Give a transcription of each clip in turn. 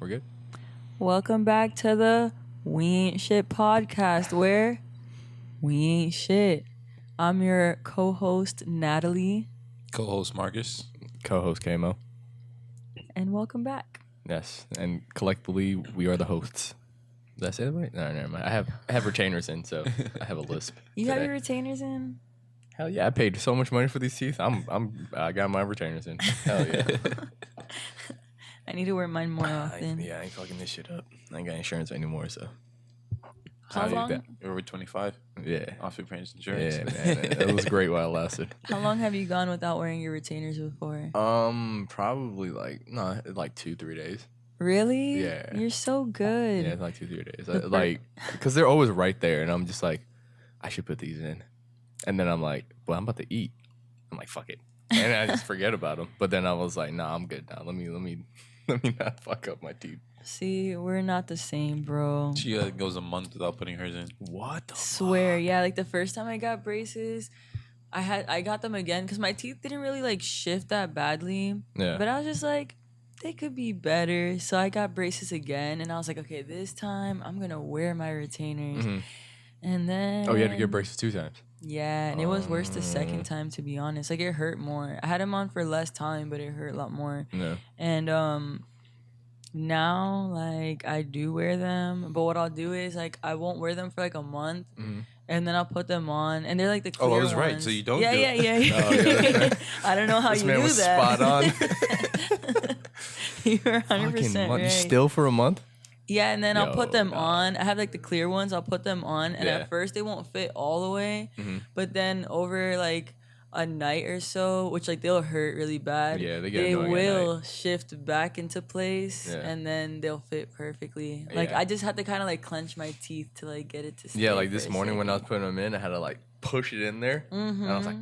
We're good. Welcome back to the We Ain't Shit podcast, where we ain't shit. I'm your co-host, Natalie. Co-host Marcus. Co-host Kamo. And welcome back. Yes, and collectively we are the hosts. Did I say that right? No, never mind. I have retainers in, so I have a lisp. You today. have your retainers in? Hell yeah! I paid so much money for these teeth. I got my retainers in. Hell yeah! I need to wear mine more often. I ain't fucking this shit up. I ain't got insurance anymore, so. How long? You're over 25? Yeah. Off your parents' insurance. Yeah, man. It was great while it lasted. How long have you gone without wearing your retainers before? Probably like 2-3 days. Really? Yeah. You're so good. Yeah, it's like 2-3 days. Because they're always right there, and I'm just like, I should put these in, and then I'm like, well, I'm about to eat. I'm like, fuck it, and I just forget about them. But then I was like, nah, I'm good now. Let me not fuck up my teeth. See, we're not the same, bro. She goes a month without putting hers in. What the Swear, fuck? yeah. Like the first time I got braces, I got them again because my teeth didn't really like shift that badly. Yeah. But I was just like, they could be better. So I got braces again, and I was like, okay, this time I'm gonna wear my retainers. Mm-hmm. And then Oh, you had to get braces 2 times. Yeah, and it was worse the second time, to be honest. Like it hurt more. I had them on for less time, but it hurt a lot more. No. And now like I do wear them, but what I'll do is like I won't wear them for like a month. Mm-hmm. And then I'll put them on, and they're like the clear Oh, I was ones. right. So you don't yeah, do yeah, it. yeah, yeah. Oh, yeah, right. I don't know how This you man do was that. spot on. You're 100% Fucking month. right. Still for a month? Yeah, and then I'll put them no. on. I have like the clear ones. I'll put them on, and Yeah. at first they won't fit all the way, but then over like a night or so, which like they'll hurt really bad. Yeah, they get annoying at will shift back into place, Yeah. and then they'll fit perfectly. Like Yeah. I just had to kind of like clench my teeth to like get it to stay. Yeah, like for this a morning when I was second. putting them in, I had to like push it in there, and I was like,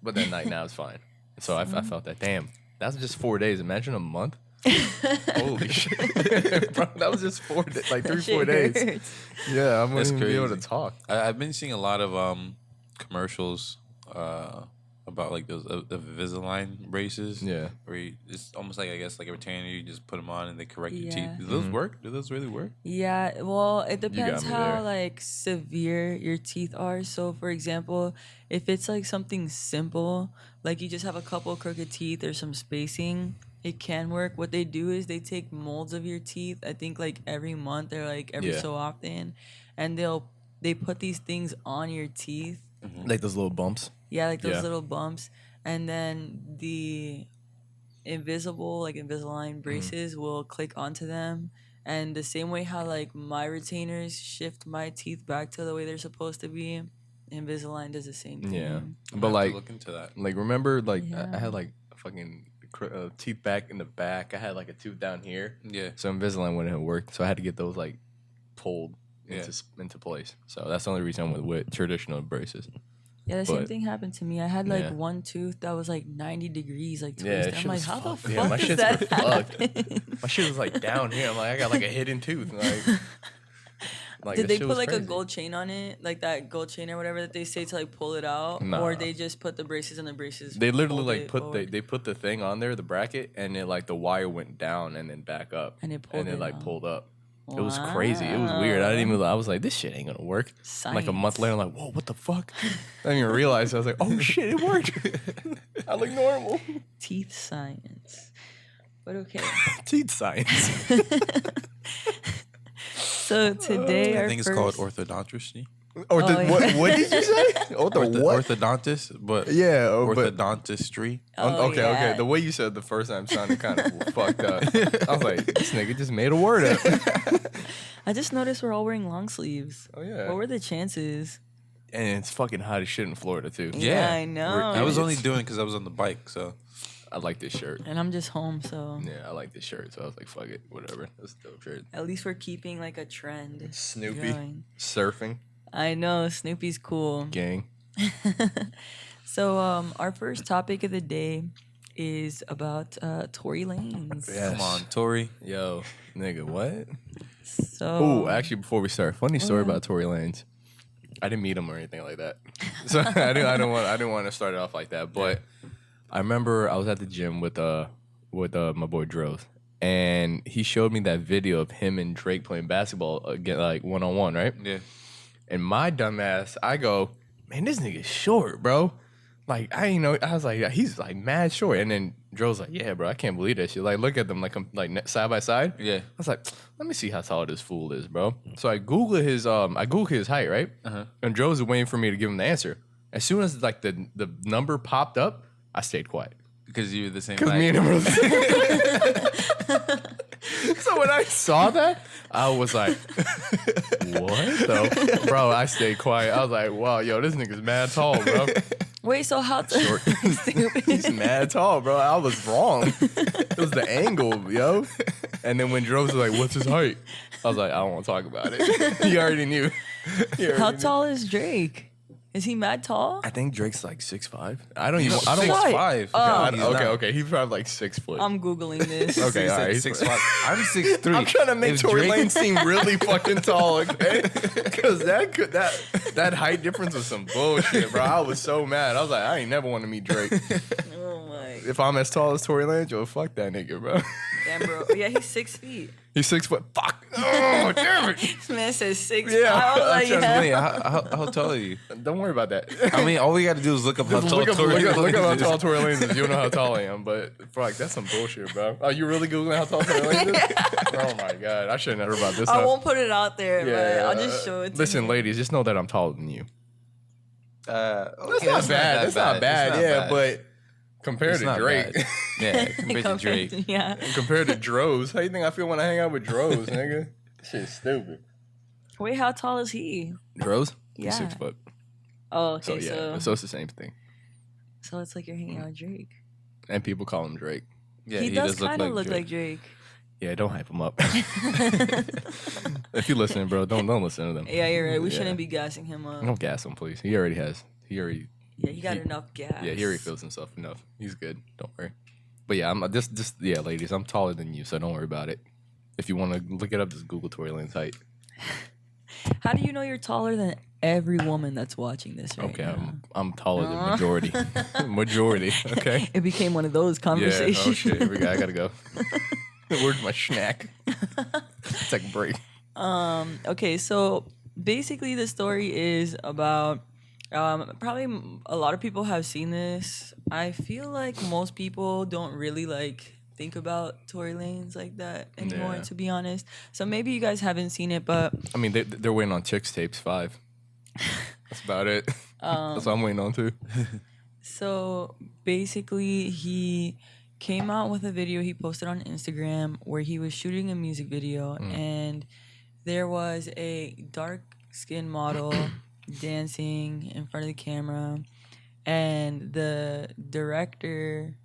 but then like now it's fine. So I felt that. Damn, that's just 4 days. Imagine a month. Holy shit, bro! That was just 4 days, like 3-4 days. Hurts. Yeah, I'm That's gonna be able to crazy. talk. I've been seeing a lot of commercials about like those Invisalign braces. Yeah. Where it's almost like, I guess, like a retainer. You just put them on and they correct your Yeah. teeth. Do those work? Do those really work? Yeah, well, it got depends me how there. like severe your teeth are. So, for example, if it's like something simple, like you just have a couple crooked teeth or some spacing, it can work. What they do is they take molds of your teeth. I think like every month or like every Yeah. so often, and they put these things on your teeth. Like those little bumps. Yeah, like those Yeah. little bumps, and then the Invisalign braces will click onto them. And the same way how like my retainers shift my teeth back to the way they're supposed to be, Invisalign does the same thing. Yeah, I'm but gonna have like to look into that. remember like Yeah. I had like fucking teeth back in the back. I had like a tooth down here. Yeah. So Invisalign wouldn't have worked. So I had to get those like pulled Yeah. into place. So that's the only reason I went with traditional braces. Yeah, the same But- thing happened to me. I had like Yeah. one tooth that was like 90 degrees, like Yeah, twisted. shit I'm like, was how the fucked. fuck Yeah, my does shits that were fucked. happen? My shit was like down here. I'm like, I got like a hidden tooth. Like Did that they shit put was like a crazy. gold chain on it, like that gold chain or whatever that they say to like pull it out, Nah. or they just put the braces on the braces? They literally fold like it put forward? they put the thing on there, the bracket, and it like the wire went down and then back up, And it pulled it like out. pulled up. It was crazy. It was weird. I didn't even. I was like, this shit ain't gonna work. Like a month Science. later, I'm like, whoa, what the fuck? I didn't even realize. I was like, oh shit, it worked. I look normal. Teeth science. But okay. Teeth science. So today I our think it's first... called orthodontry. Or the, Oh, yeah. what did you say? Oh, the what? Orthodontist, but Yeah, oh, but orthodontistry. Oh, okay, yeah. okay. The way you said it the first time sounded kind of fucked up. I was like, this nigga just made a word up. I just noticed we're all wearing long sleeves. Oh yeah. What were the chances? And it's fucking hot as shit in Florida too. Yeah, I know. I was only idiots. doing it because I was on the bike. So I like this shirt. And I'm just home, so Yeah, I like this shirt. So I was like, fuck it, whatever. That's a dope shirt. at least we're keeping like a trend. Snoopy going. surfing I know, Snoopy's cool. gang. So our first topic of the day is about Tory Lanez. Yes. come on, Tory. Yo, nigga, what? So Oh, actually, before we start, funny story yeah. about Tory Lanez. I didn't meet him or anything like that, so I didn't want to start it off like that. But I remember I was at the gym with my boy Droth, and he showed me that video of him and Drake playing basketball again, like 1-on-1, right? Yeah. And my dumb ass, I go, man, this nigga's short, bro. Like, I ain't know. I was like, he's like mad short. And then Joe's like, yeah, bro, I can't believe that shit. Like, look at them like side by side. Yeah. I was like, let me see how tall this fool is, bro. So I Googled his height, right? And Joe's waiting for me to give him the answer. As soon as like the number popped up, I stayed quiet. Because you were the same Because height. me and him were the same. So when I saw that, I was like, what the? Bro, I stayed quiet. I was like, wow, yo, this nigga's mad tall, bro. Wait, so how Short. He's mad tall, bro. I was wrong. It was the angle, yo. And then when Droves was like, what's his height? I was like, I don't want to talk about it. He already knew. How tall is Drake? Is he mad tall? I think Drake's like 6'5". I don't even. I don't. 6'5". Oh. Okay. He's probably like 6 foot. I'm Googling this. Okay, all right. 6'5". I'm 6'3". I'm trying to make If Tory Drake- Lanez seem really fucking tall, okay? Because that height difference was some bullshit, bro. I was so mad. I was like, I ain't never want to meet Drake. Oh my. If I'm as tall as Tory Lanez, yo, fuck that nigga, bro. Damn, bro. Yeah, he's 6 feet. He's 6 foot. Fuck. Oh, damn it. This man says 6 Yeah, I was like, I'm trying to yeah. Wait, how tall are you? Don't worry about that. I mean, all we got to do is look up how Just tall Tory look up how Lanez is. tall Tory Lanez is. You'll know how tall I am. But fuck, that's some bullshit, bro. Are you really Googling how tall Tory Lanez is? Oh my God. I should have never brought this I up. won't put it out there, but I'll just show it to Listen, you. ladies, just know that I'm taller than you. Okay, That's not bad. That's not bad. Yeah, but compared It's to not Drake, bad. Yeah, compared to Drake. Yeah. compared to Droz, how you think I feel when I hang out with Droz, nigga? Shit's stupid. Wait, how tall is he? Droz? Yeah. He's 6 foot. Oh, So okay, yeah, so it's the same thing. so it's like you're hanging out with Drake. And people call him Drake. Yeah, he does kind of look like Drake. Yeah, don't hype him up. If you're listening, bro, don't listen to them. Yeah, you're right. We Yeah. shouldn't be gassing him up. Don't gas him, please. He already has. Yeah, he got enough gas. Yeah, he already feels himself enough. He's good. Don't worry. But yeah, I'm just ladies, I'm taller than you, so don't worry about it. If you want to look it up, just Google Tory Lanez height. How do you know you're taller than every woman that's watching this right Okay, now? I'm taller than majority. Majority. Okay. It became one of those Yeah. conversations. Oh shit. Here we go. I gotta go. Where's my snack? Take a break. Okay, so basically the story is about probably a lot of people have seen this. I feel like most people don't really like think about Tory Lanez like that anymore, Yeah. to be honest. So maybe you guys haven't seen it, but I mean, they're waiting on Chicks Tapes 5. That's about it. That's what I'm waiting on too. so basically he came out with a video he posted on Instagram where he was shooting a music video and there was a dark skinned model dancing in front of the camera and the director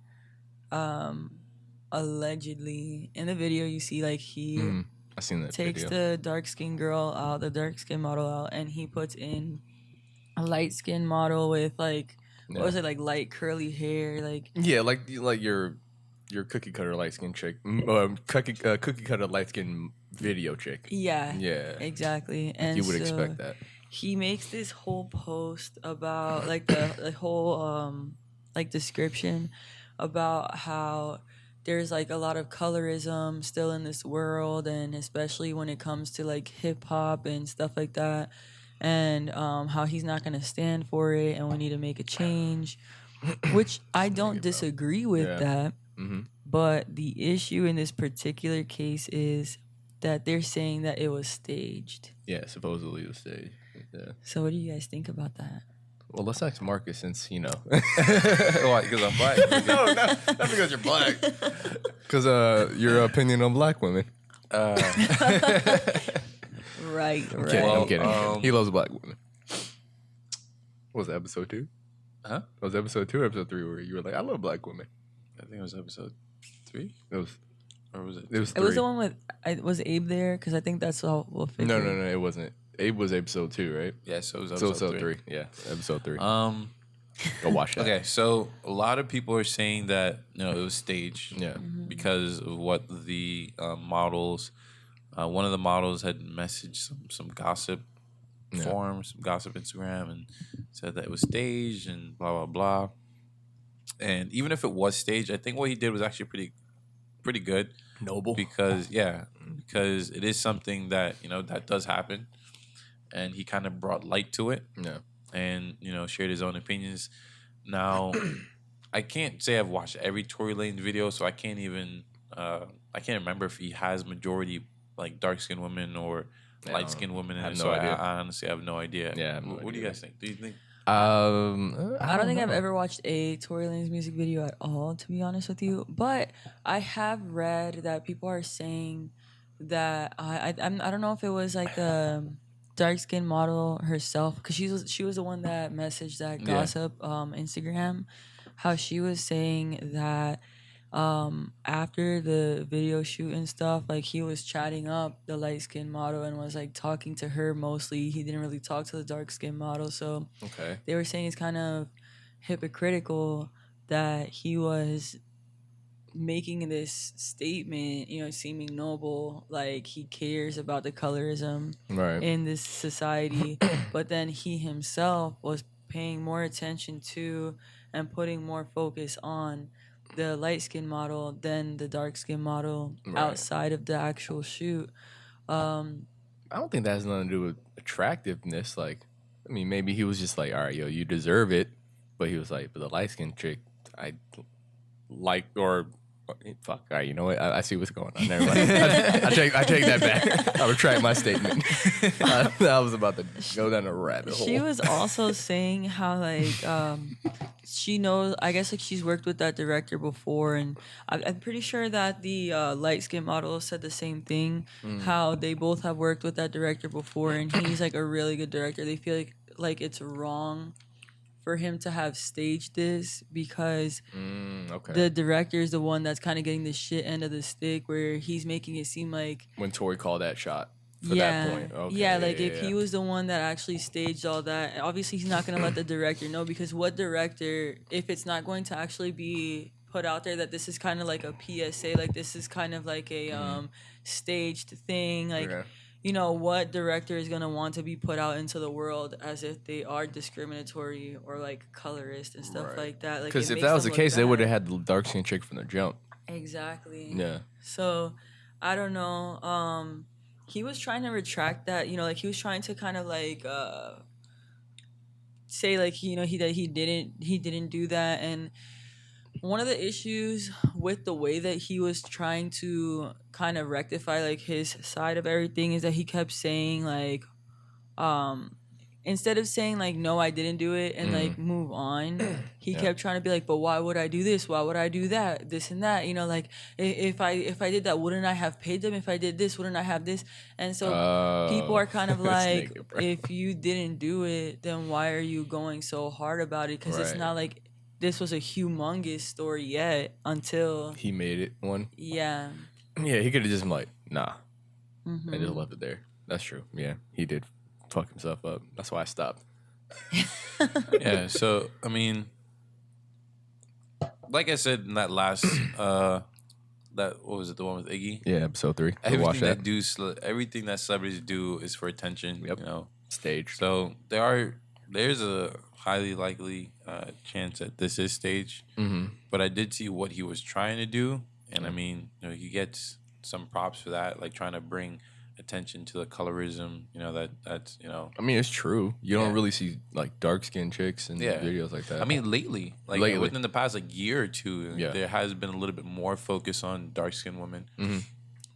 allegedly in the video you see like he I seen that takes video. the dark skinned girl out, the dark skinned model out, and he puts in a light skinned model with like what was it, like light curly hair, like Yeah, like your cookie cutter light skin chick, cookie cutter light skin video chick. yeah, Yeah, exactly. And you would so expect that. he makes this whole post about like the whole like description about how there's like a lot of colorism still in this world, and especially when it comes to like hip hop and stuff like that, and how he's not gonna stand for it, and we need to make a change, which I don't disagree with Yeah. that. Mm-hmm. But the issue in this particular case is that they're saying that it was staged. Yeah, supposedly the stage. Yeah. So what do you guys think about that? Well, let's ask Marcus since you know. Why? Because I'm black. No, not because you're black. Because your opinion on black women. Right. I'm kidding. Well, I'm kidding. He loves black women. What was it, episode 2? Huh? That was episode 2 or episode 3 where you were like, I love black women. I think it was episode 3, It was or was it? 3. It was the one with was Abe there? Because I think that's all we'll figure. No, it wasn't. Abe was episode 2, right? Yeah, so it was So episode, episode 3. Yeah, episode 3. Go watch that. Okay, so a lot of people are saying that it was staged. Yeah. Because of what the models, one of the models had messaged some gossip forums, some gossip Instagram, and said that it was staged and blah blah blah. And even if it was staged, I think what he did was actually pretty good. Noble. because it is something that that does happen, and he kind of brought light to it. Yeah. And shared his own opinions. Now, I can't say I've watched every Tory Lanez video, so I can't even I can't remember if he has majority like dark skinned women or light skinned women in have it. no So idea. I honestly have no idea. Yeah, I have no What do you idea. guys think? Do you think? I don't think I've know. ever watched a Tory Lanez music video at all, to be honest with you. But I have read that people are saying that I don't know if it was like the dark skinned model herself, because she was the one that messaged that Yeah. gossip Instagram, how she was saying that after the video shoot and stuff, like he was chatting up the light skinned model and was like talking to her mostly. He didn't really talk to the dark skinned model, so Okay. they were saying it's kind of hypocritical that he was making this statement, seeming noble, like he cares about the colorism Right. in this society, but then he himself was paying more attention to and putting more focus on the light skin model than the dark skin model Right. outside of the actual shoot. I don't think that has nothing to do with attractiveness. Like, I mean, maybe he was just like, all right, yo, you deserve it. But he was like, but the light skinned chick, I like, or fuck, all right, you know what? I see what's going on. Never mind. I take that back. I retract my statement. I was about to go down a rabbit hole. She was also saying how like she knows, I guess like she's worked with that director before, and I'm pretty sure that the light skin model said the same thing. How they both have worked with that director before, and he's like a really good director. They feel like it's wrong for him to have staged this because Okay. the director is the one that's kind of getting the shit end of the stick, where he's making it seem like When Tory called that shot for that point. Okay. yeah, like if yeah. he was the one that actually staged all that, obviously he's not gonna let the director know, because what director, if it's not going to actually be put out there that this is kind of like a PSA, like this is kind of like a staged thing, like Okay. what director is gonna want to be put out into the world as if they are discriminatory or like colorist and stuff Right. like that? Like, Because it if makes that was them the look case, they bad. would have had the dark skinned chick from the jump. Exactly. Yeah. So, I don't know. He was trying to retract that. Like he was trying to kind of like say like he didn't do that. And one of the issues with the way that he was trying to kind of rectify like his side of everything is that he kept saying like instead of saying like no, I didn't do it and like move on, he Yeah. kept trying to be like, but why would I do this, why would I do that, this and that, like if I did that, wouldn't I have paid them? If I did this, wouldn't I have this? And so people are kind of This like, nigga, bro. if you didn't do it, then why are you going so hard about it? Because it's Right. not like this was a humongous story yet until He made it one. yeah. Yeah, he could have just been like, nah, Mhm. and just left it there. That's true. Yeah, he did fuck himself up. That's why I stopped. Yeah. So I mean, like I said in that last that what was it, the one with Iggy? Yeah, episode 3. Go Everything watch that. everything that celebrities do is for attention. Yep. Stage. So there's a highly likely chance that this is staged. Mm-hmm. But I did see what he was trying to do, and I mean, he gets some props for that, like trying to bring attention to the colorism. That's. I mean, it's true. You Yeah. don't really see like dark skinned chicks in Yeah. videos like that. I mean, lately, within the past year or two, Yeah. there has been a little bit more focus on dark skinned women. Mm-hmm.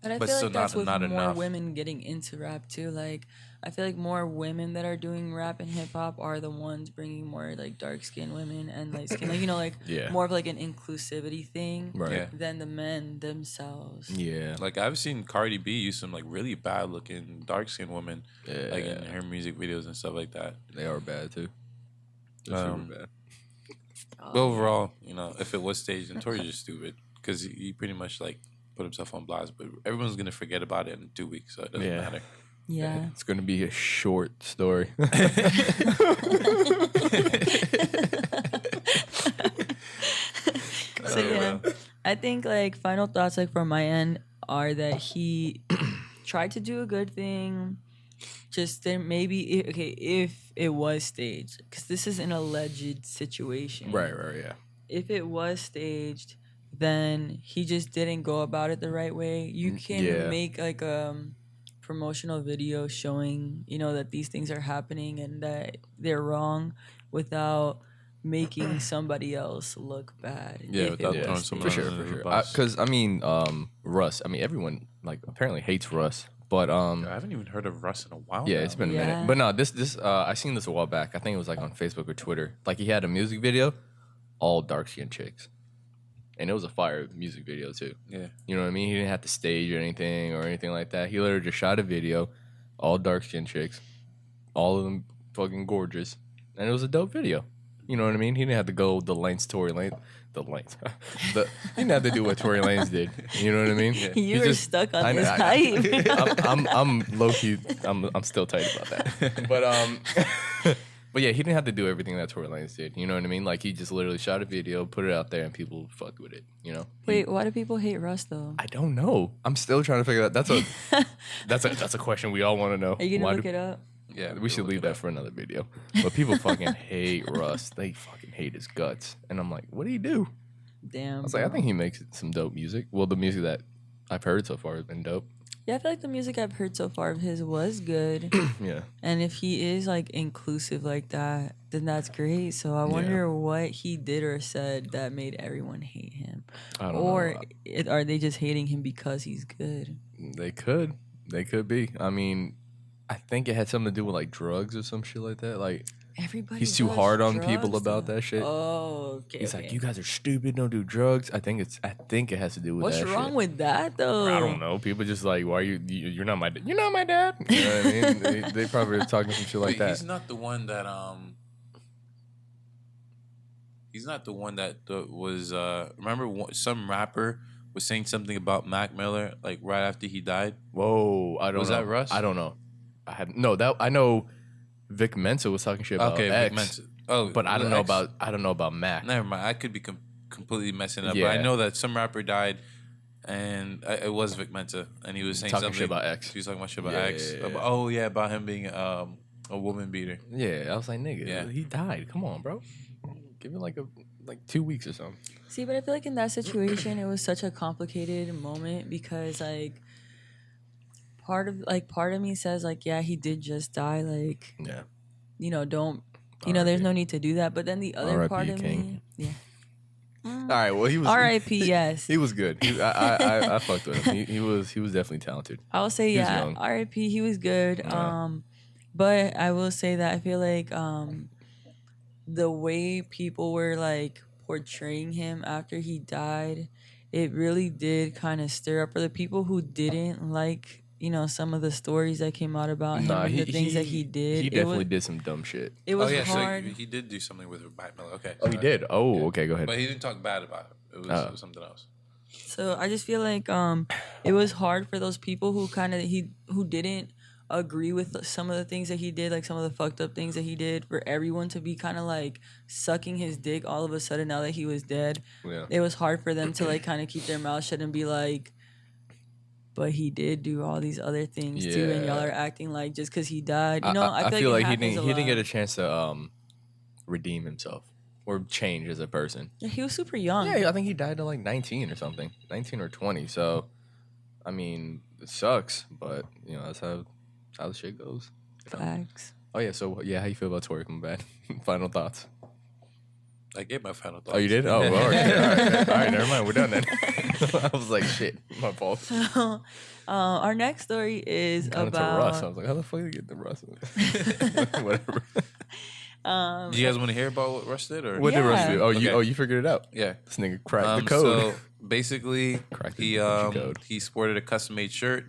And I But feel still like that's with not more enough. women getting into rap too. Like, I feel like more women that are doing rap and hip hop are the ones bringing more like dark skinned women and light skin, like Yeah. more of like an inclusivity thing Right. Yeah. than the men themselves. Yeah. Like I've seen Cardi B use some like really bad looking dark skinned women, like in her music videos and stuff like that. They are bad too. They're super bad. But overall, if it was staged, then Tory's just stupid because he pretty much like put himself on blast. But everyone's gonna forget about it in 2 weeks, so it doesn't Yeah. matter. Yeah. It's going to be a short story. So yeah, I think like final thoughts like from my end are that he tried to do a good thing. Just then maybe if it was staged, because this is an alleged situation. Right, yeah. If it was staged, then he just didn't go about it the right way. You can Yeah. make like a promotional video showing, that these things are happening and that they're wrong without making somebody else look bad. Yeah, if without it throwing was someone staged. under For the sure. bus. Because Russ. I mean, everyone like apparently hates Russ, but I haven't even heard of Russ in a while. yeah, now. it's been a Yeah. minute. But no, this I seen this a while back. I think it was like on Facebook or Twitter. Like he had a music video, all dark skinned chicks, and it was a fire music video too. Yeah. You know what I mean? He didn't have to stage or anything like that. He literally just shot a video, all dark skinned chicks, all of them fucking gorgeous, and it was a dope video. You know what I mean? He didn't have to go the lengths Tory Lanez. The lengths. He didn't have to do what Tory Lanez did. You know what I mean? You He were just- stuck on I know- this I- hype. I'm low key. I'm still tight about that. But yeah, he didn't have to do everything that Tory Lanez did. You know what I mean? Like he just literally shot a video, put it out there, and people fucked with it. You know? Wait, why do people hate Russ though? I don't know. I'm still trying to figure out. That's a question we all want to know. Are you gonna Why look do- it up? Yeah. We should leave that for another video. But people fucking hate Russ. They fucking hate his guts. And I'm like, what do you do? Damn. I was like, I bro. think he makes some dope music. Well, the music that I've heard so far has been dope. Yeah, I feel like the music I've heard so far of his was good. Yeah. And if he is like inclusive like that, then that's great. So I wonder what he did or said that made everyone hate him. I don't Or know. are they just hating him because he's good? They could. They could be. I mean, I think it had something to do with like drugs or some shit like that. Like Everybody he's too does hard on people drugs, about though. that shit. Oh, okay. He's okay. like, you guys are stupid. Don't do drugs. I think it has to do with What's that wrong shit. with that though? I don't know. People just like, why are you're not my you're not my dad. You know what I mean? They probably are talking some shit like Wait, that. he's not the one that He's not the one that was. Remember, some rapper was saying something about Mac Miller like right after he died. Whoa, I don't know. Was that Russ? I don't know. I know Vic Mensa was talking shit about Okay, X, Vic Mensa. Oh, but I was don't it know X? about Mac. Never mind. I could be completely messing up. But Yeah. I know that some rapper died, and it was Vic Mensa, and he was saying Talking something shit about X. He was talking about shit about Yeah, X. yeah, yeah. Oh yeah, about him being a woman beater. Yeah, I was like, nigga, Yeah. he died. Come on, bro. Give it like 2 weeks or something. See, but I feel like in that situation, it was such a complicated moment because like part of me says like, yeah, he did just die. Like, Yeah. Don't, there's no need to do that. But then the other R.I.P. part of King. me, yeah. All right. Well, he was R.I.P. Yes. He was good. I fucked with him. He was definitely talented. I will say, He was yeah, young. R.I.P. He was good. Yeah. But I will say that I feel like the way people were like portraying him after he died, it really did kind of stir up for the people who didn't like, some of the stories that came out about him and the things that he did. He definitely did some dumb shit. It was oh yeah, hard. so he did do something with Mac Miller. Okay. Oh, he sorry. did. Oh, Yeah. okay. Go ahead. But he didn't talk bad about it. It was something else. So I just feel like it was hard for those people who who didn't agree with some of the things that he did, like some of the fucked up things that he did, for everyone to be kind of like sucking his dick all of a sudden now that he was dead. Yeah. It was hard for them to like kind of keep their mouth shut and be like, but he did do all these other things too, and y'all are acting like just because he died. I feel like like it he happens didn't get lot. a chance to redeem himself or change as a person. Yeah, he was super young. Yeah, I think he died at like 19 or something, 19 or 20. So, I mean, it sucks, but that's how the shit goes. Facts. Oh yeah, so how you feel about Tory coming back? Final thoughts. I gave my final thoughts. Oh, you did? Oh, well, all right, never mind. We're done then. I was like, shit, my fault. So, our next story is Got into about Russ. I was like, how the fuck did you get the Russ? Whatever. Do you guys want to hear about what Russ did, or What did Russ do? Okay. You figured it out. Yeah. This nigga cracked the code. So basically, Cracked the he Da Vinci Code. he sported a custom made shirt,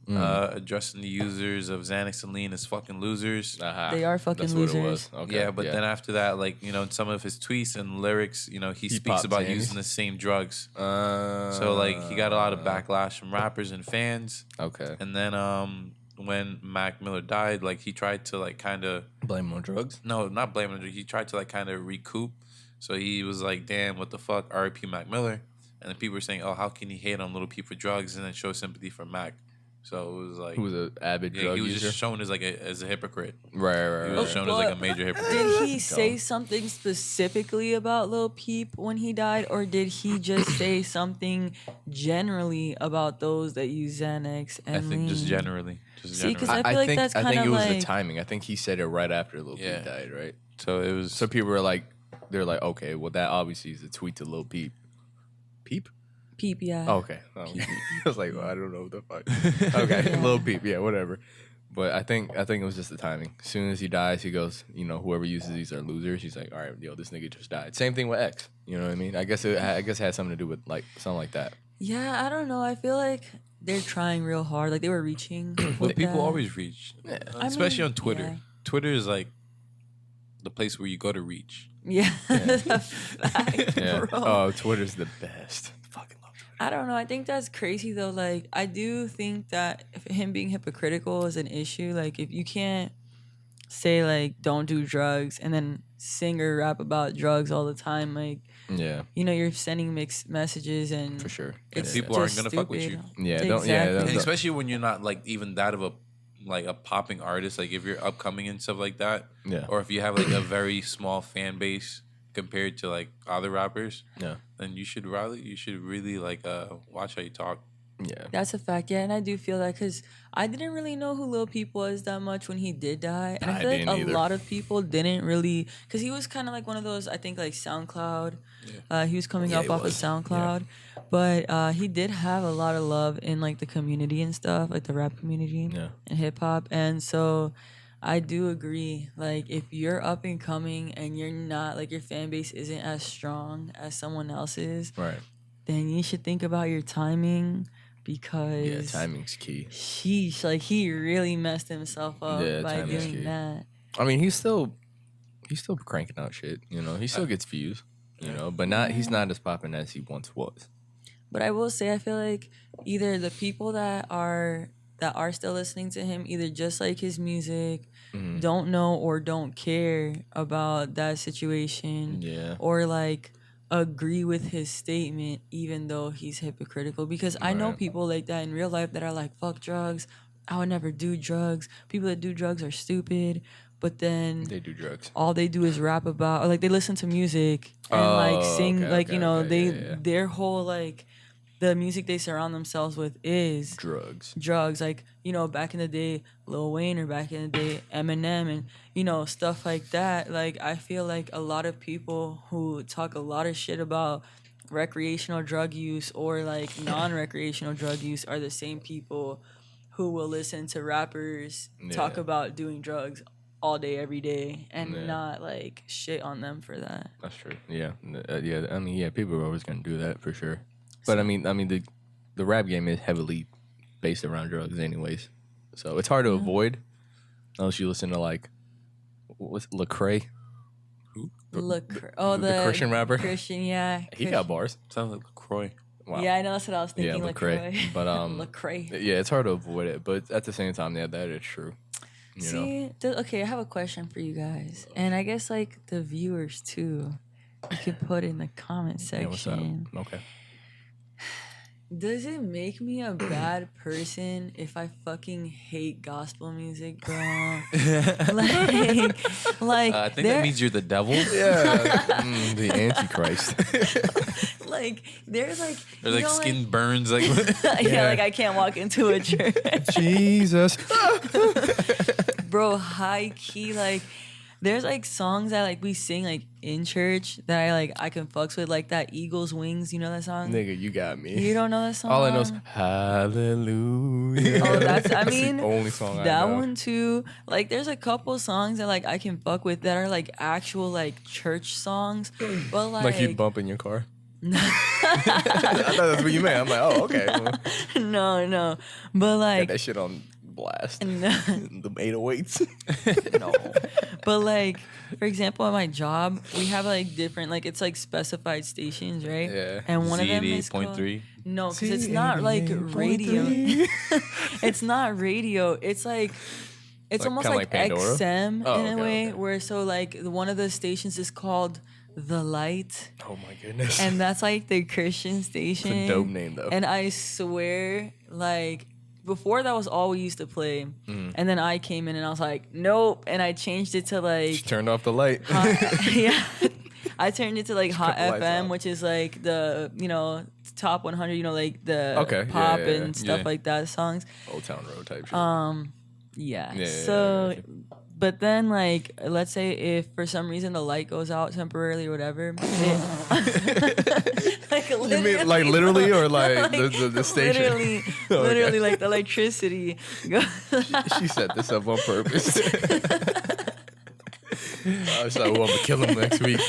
addressing the users of Xanax and Lean as fucking losers. They are fucking That's what it losers. was. Okay. Yeah, but then after that, like in some of his tweets and lyrics, he speaks popped about Xannies. using the same drugs. So like he got a lot of backlash from rappers and fans. Okay. And then when Mac Miller died, like he tried to like kind of Blame him on drugs? no, not blame him. He tried to like kind of recoup. So he was like, "Damn, what the fuck, R.I.P. Mac Miller." And then people were saying, "Oh, how can he hate on Little P for drugs and then show sympathy for Mac?" So it was like Who was an avid yeah, drug he was user? just shown as like as a hypocrite. Right. He was shown as like a major hypocrite. Did he say something specifically about Lil Peep when he died, or did he just say something generally about those that use Xanax and I think just lean? generally. See, 'cause I feel like that's I think kinda it was the like- timing. I think he said it right after Lil Yeah. Peep died, right? So it was. So people were like, they're like, okay, well that obviously is a tweet to Lil Peep. Peep? Peep, yeah. Oh, okay. I was like, well, I don't know what the fuck. Okay, Yeah. Lil Peep, yeah, whatever. But I think it was just the timing. As soon as he dies, he goes, whoever uses these are losers. He's like, all right, this nigga just died. Same thing with X. You know what I mean? I guess it had something to do with like something like that. Yeah, I don't know. I feel like they're trying real hard. Like they were reaching. Well, with people that. always reach, I especially mean, on Twitter. yeah. Twitter is like the place where you go to reach. Yeah, that's a fact, Yeah. bro. Oh, Twitter's the best. Fucking love Twitter. I don't know. I think that's crazy though. Like I do think that if him being hypocritical is an issue. Like if you can't say like don't do drugs and then sing or rap about drugs all the time, like Yeah, you're sending mixed messages and for sure. And it's people aren't just gonna fuck with you. stupid. Yeah, don't- yeah, Exactly. And especially when you're not like even that of a popping artist, like if you're upcoming and stuff like that, Yeah. or if you have like a very small fan base compared to like other rappers, Yeah. then you should really like watch how you talk. Yeah. That's a fact, yeah, and I do feel that because I didn't really know who Lil Peep was that much when he did die, and I I feel like didn't a either. lot of people didn't really, because he was kind of like one of those, I think like SoundCloud, he was coming Yeah, up he off was. of SoundCloud, but he did have a lot of love in like the community and stuff, like the rap community Yeah. and hip hop, and so I do agree, like if you're up and coming and you're not like your fan base isn't as strong as someone else's, Right. then you should think about your timing. Yeah, Because timing's key. sheesh, like he really messed himself up Yeah, by timing's doing key. that. I mean, he's still cranking out shit. He still gets views. But he's not as popping as he once was. But I will say, I feel like either the people that are still listening to him either just like his music, Mm-hmm. don't know or don't care about that situation, Yeah. or like agree with his statement even though he's hypocritical. Because I know Right. people like that in real life that are like, fuck drugs, I would never do drugs, people that do drugs are stupid, but then They do drugs. all they do is rap about, or like they listen to music and like Oh, sing, okay, like okay, okay, they yeah. their whole like the music they surround themselves with is Drugs. drugs. Like back in the day Lil Wayne, or back in the day Eminem, and stuff like that. Like I feel like a lot of people who talk a lot of shit about recreational drug use or like non-recreational drug use are the same people who will listen to rappers talk Yeah. about doing drugs all day every day and Yeah. not like shit on them for that. That's true. Yeah. Yeah. I mean, yeah, people are always gonna do that for sure. But I mean, the rap game is heavily based around drugs, anyways. So it's hard to avoid, unless you listen to like, what's Lecrae? Look, the Christian rapper? Christian, yeah. He got bars. Sounds like LaCroix. Wow. Yeah, I know, that's what I was thinking. Yeah, Lecrae. LaCroix. But Lecrae. yeah, it's hard to avoid it. But at the same time, yeah, that is true. You know. See, okay, I have a question for you guys, and I guess like the viewers too. You could put in the comment Yeah, what's up? section. Okay. Does it make me a bad person if I fucking hate gospel music, bro? like I think there- that means you're the devil. Yeah. The Antichrist. like there's like Or you like know, skin burns. Like yeah, like I can't walk into a church. Jesus. Bro, high key, like there's like songs that like we sing like in church that I can fucks with, like that Eagles Wings, you know that song? Nigga, you got me. You don't know that song? All I know is Hallelujah. Oh, that's I the mean only song I that know. one too. Like there's a couple songs that like I can fuck with that are like actual like church songs. But Like you bump in your car. I thought that's what you meant. I'm like, oh, okay. Well, no. But got like that shit on blast. no. The 808s. No. But like, for example, at my job, we have like different, like it's like specified stations, right? Yeah. And one of them is called, 88.3. no, because it's not like radio. It's not radio. It's like it's Like, almost kinda like, like Pandora? XM Oh, in a okay, way, okay. where so like one of the stations is called The Light, Oh my goodness. and that's like the Christian it's station. a dope name though. And I swear, like, before that was all we used to play, and then I came in and I was like, nope, and I changed it to like She turned off the light. yeah, I turned it to like Hot cut the lights FM, off. which is like the top 100, like the Okay, pop yeah. and stuff Yeah. like that songs. Old Town Road type shit. Yeah. Yeah, So, I got but then like, let's say if for some reason the light goes out temporarily or whatever, like You mean like literally or like the station? Literally, Okay. literally like the electricity goes. She set this up on purpose. I was like, well, I'm gonna kill him next week.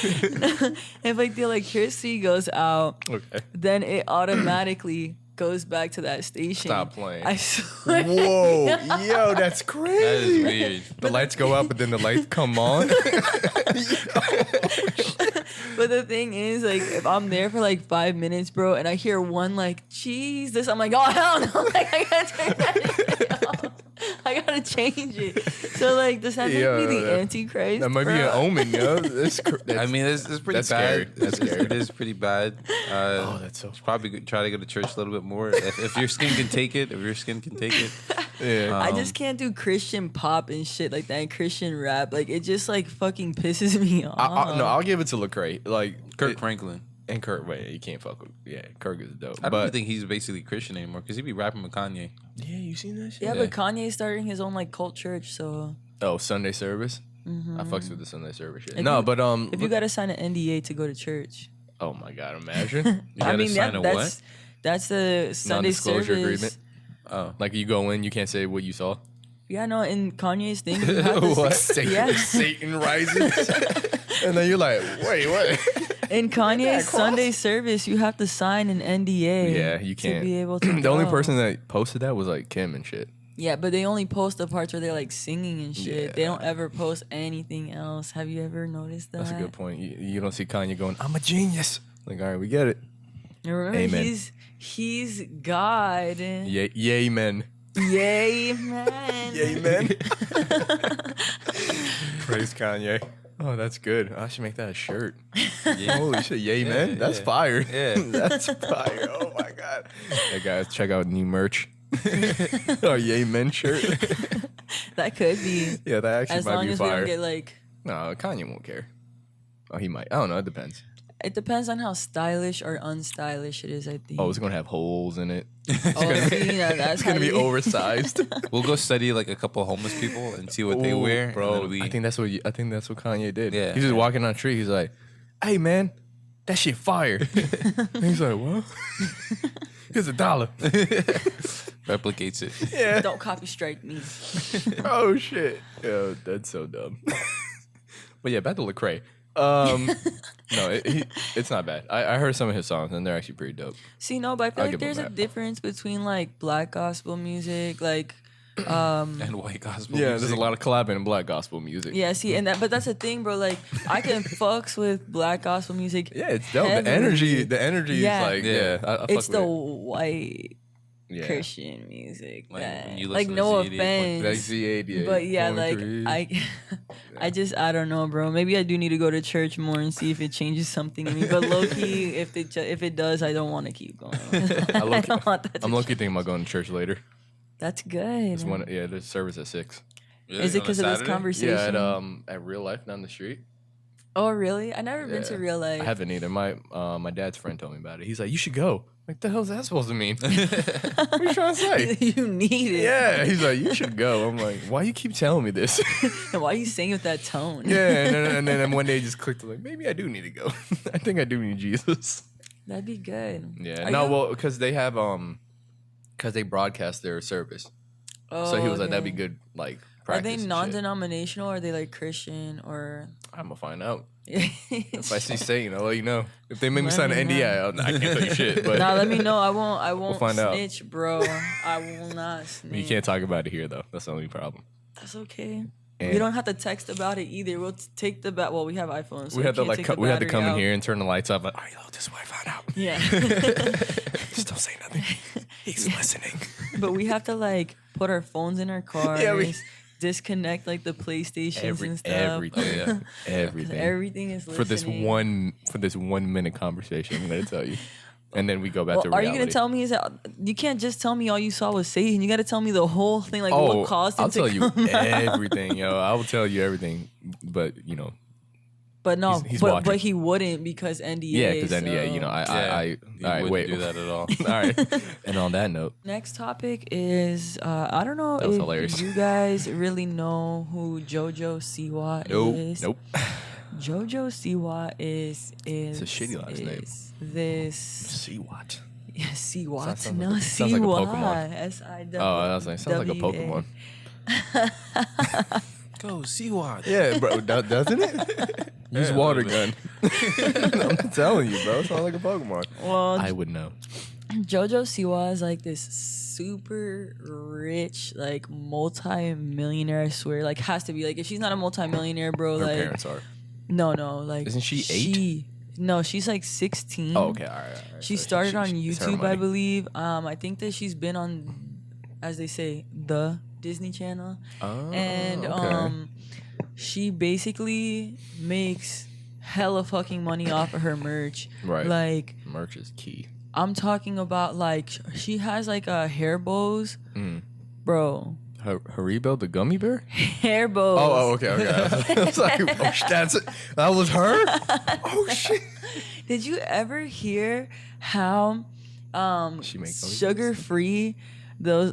If like the electricity goes out, Okay. then it automatically goes back to that station. Stop playing. I swear. Whoa, yo, that's That crazy. is weird. The lights go up, but then the lights come on. But the thing is, like, if I'm there for like 5 minutes, bro, and I hear one like Jesus, I'm like, oh hell no! Like, I gotta turn that shit off. I gotta change it. So like, does that make Yo, me the that- Antichrist? That might be bro? an omen, yo. That's I mean, it's pretty that's bad. scary. That's scary. It is pretty bad. Oh, that's so. Probably try to go to church a little bit more if your skin can take it. If your skin can take it. Yeah. I just can't do Christian pop and shit like that, and Christian rap. Like, it just like fucking pisses me off. No, I'll give it to Lecrae. Like Kirk Franklin. and Kirk. Wait, you can't fuck with. Yeah, Kirk is dope. I don't but even think he's basically Christian anymore because he be rapping with Kanye. yeah, you seen that shit? Yeah, Yeah. but Kanye's starting his own like cult church, so Oh, Sunday service. I fucks with the Sunday service shit. If No, you- but if you gotta sign an NDA to go to church, oh my god, imagine You gotta sign a what? that's the Sunday non-disclosure service. agreement. Oh, Like you go in, you can't say what you saw. Yeah, no, in Kanye's thing, you have to What? say, yeah. Satan rises, and then you're like, wait, what? In Kanye's Sunday service, you have to sign an NDA. Yeah, you can't. to be able to. The only go. person that posted that was like Kim and shit. Yeah, but they only post the parts where they're like singing and shit. They Yeah. don't ever post anything else. Have you ever noticed that? That's a good point. You don't see Kanye going, "I'm a genius." Like, all right, we get it. And remember, Amen. he's God. Yay, yay, men. Yay, man. Yay, men. Praise Kanye. Oh, that's good. I should make that a shirt. Holy shit, yay, man. That's yeah. fire. Yeah. That's fire. Oh my god. Hey guys, check out new merch. Our yay men shirt. That could be. Yeah, that actually As might long be as we fire. don't get like. No, Kanye won't care. Oh, he might. I don't know. It depends. It depends on how stylish or unstylish it is, I think. Oh, it's gonna have holes in it. Oh, see, now that's It's gonna how be you- oversized. we'll go study like a couple homeless people and see what they Ooh, wear, bro. and then we- I think that's what Kanye did. Yeah. He's just walking on the street. He's like, "Hey, man, that shit fire." And he's like, "What?" Here's $1. replicates it. Yeah. Don't copy strike me. Oh shit. Yo, that's so dumb. But yeah, back to Lecrae. No, it's not bad. I heard some of his songs and they're actually pretty dope. See, no, but I feel I'll like give him there's a that. difference between like black gospel music, like And white gospel. Yeah, music. there's a lot of collabing in black gospel music. yeah, see, and that, but that's the thing, bro. Like, I can fucks with black gospel music. Yeah, it's dope. Heavily. The energy Yeah. is like, Yeah. yeah, I fuck It's with the it. white Yeah. Christian music. Like, that- when you like listen no to Z88.3. offense. Like Z88. But yeah, like I don't know, bro. Maybe I do need to go to church more and see if it changes something in me. But low key, if it does, I don't want to keep going. I low-key- don't want that. I'm to lucky thinking about going to church later. That's good. It's there's service at 6. Really? Is it On a because of this Saturday? conversation? Yeah, at Real Life down the street. Oh, really? I never been to Yeah. real life. I haven't either. My dad's friend told me about it. He's like, you should go. Like, the hell's that supposed to mean? What are you trying to say? You need it. Yeah, he's like, you should go. I'm like, why you keep telling me this? And why are you saying it with that tone? Yeah, and then one day it just clicked. Like, maybe I do need to go. I think I do need Jesus. That'd be good. Yeah, Are no, you- well, because they have because they broadcast their service. Oh, So he was like, that'd be okay. good, like Are practice. they and shit. non-denominational or are they like Christian or? I'm gonna find out. If If I see Satan, I'll let you know. If they make me Let sign me an know. NDA, I can't tell you shit. But Nah, let me know. I won't find out. snitch, bro. I will not snitch. you can't talk about it here, though. That's the only problem. That's okay. And We don't have to text about it either. We'll take the bat. Well, we have iPhones. So we had to can't take the we had to battery come in out. here and turn the lights off. Like, all right, yo, this is what I found out. Yeah. Just don't say nothing. He's listening. But we have to like put our phones in our cars. Yeah, we- disconnect like the PlayStations and stuff. Everything. Oh, yeah. 'Cause Everything. everything is For this listening. one minute conversation, I'm gonna tell you. and then we go back Well, to are reality. you gonna tell me is that you can't just tell me all you saw was Satan? You got to tell me the whole thing, like Oh, what caused him I'll to tell you come out. everything, yo. I will tell you everything, but But no, he's but watching. he wouldn't because NDA. Yeah, because NDA, so. You all right, wouldn't wait. do that at all. All right. And on that note, Next topic is I don't know That was if hilarious. you guys really know who Jojo Siwa is. nope. Jojo Siwa is It's a shitty last name. this See what? yeah, Siwa. Sounds No, like- sounds like a Siwa. Pokemon. S-I-W. Oh, I was like, sounds like a Pokemon. Go see what? Yeah, bro, doesn't it? Use Yeah, water a little gun. I'm telling you, bro. It sounds like a Pokemon. Well, I would know. Jojo Siwa is like this super rich, like multi-millionaire. I swear, like has to be like if she's not a multi-millionaire, bro, Her like parents are. no, like Isn't she 8? No, she's like 16. Oh, okay. All right. She So started on it's her YouTube, I money. believe. I think that she's been on, as they say, the Disney Channel, Oh, and okay. she basically makes hella fucking money off of her merch. Right. Like Merch is key. I'm talking about, like she has like hair bows, bro. Haribo, the gummy bear? Hair bows. Oh, okay. I was like, oh, that's it. That was her? Oh, shit. Did you ever hear how She makes those? sugar free those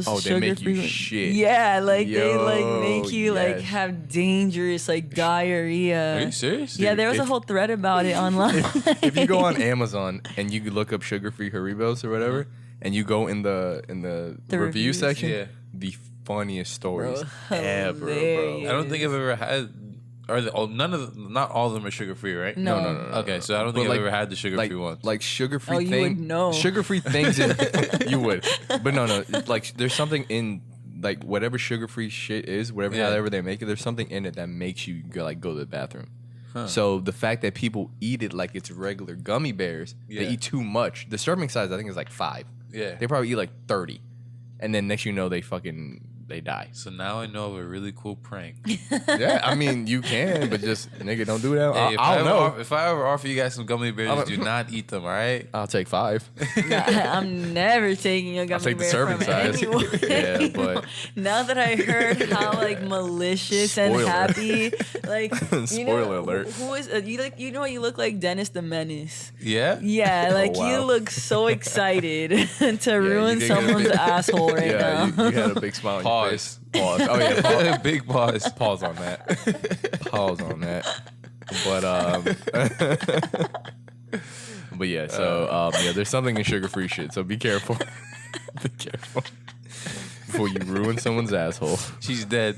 Oh, they sugar make you free shit. Yeah, like they like Yo, make you like yes. have dangerous like Are diarrhea. you serious? Yeah, there was a if- whole thread about it online. If you go on Amazon and you look up sugar-free Haribos or whatever, and you go in the The review reviews? section, Yeah. the funniest stories Bro, ever, bro. hilarious. I don't think I've ever had. Not all of them are sugar free, right? No. No. Okay, so I don't think But I've ever had the sugar like, free ones. like sugar-free Oh, you thing. would know. Sugar-free things in you would, but no. Like there's something in like whatever sugar-free shit is, whatever Yeah. however they make it. There's something in it that makes you go to the bathroom. Huh. So the fact that people eat it like it's regular gummy bears, Yeah. they eat too much. The serving size I think is like 5. Yeah. They probably eat like 30, and then next you know they die. So now I know of a really cool prank. Yeah, I mean you can, but just nigga don't do that. Hey, I don't know. If I ever offer you guys some gummy bears, I'm- do not eat them, all right? I'll take 5. Nah, I'm never taking a gummy take the bear serving from size. anyone. Yeah, but- now that I heard how like malicious and Spoiler. happy, like you Spoiler know, alert. who is you know you look like Dennis the Menace. Yeah? Yeah, like you wow. look so excited to ruin you did get a someone's bit- asshole right Yeah, now. you had a big smile on your Pause. face. Pause. Oh yeah, pause. Big pause. Pause on that. Pause on that. But but yeah, so yeah, there's something in sugar-free shit. So be careful. Be careful before you ruin someone's asshole. She's dead.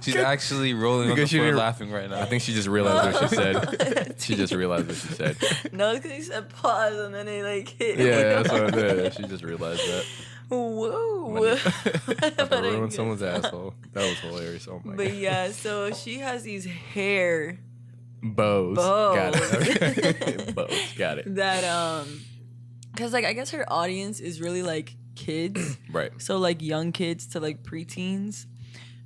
She's actually rolling on the Because she floor didn't- laughing right now. I think she just realized what she said. She just realized what she said. No, because he said pause and then they like hit. Yeah, that's what I did. She just realized that. Whoa. But I Ruin guess- someone's asshole. That was hilarious. Oh my But god. yeah, so she has these hair Bows. Got Bows. it. Okay. Bows. Got it. that because like I guess her audience is really like kids, Right. so like young kids to like preteens,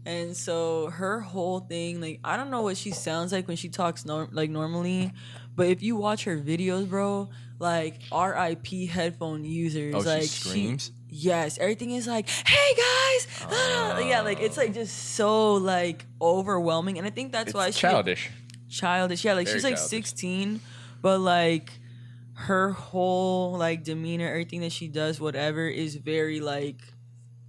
and so her whole thing, like I don't know what she sounds like when she talks normally, but if you watch her videos, bro, like RIP headphone users, Oh, she like screams? yes, everything is like, hey guys, yeah, like it's like just so like overwhelming, and I think that's why It's she childish. childish. Yeah, like Very she's like childish. 16, but like her whole like demeanor, everything that she does, whatever, is very like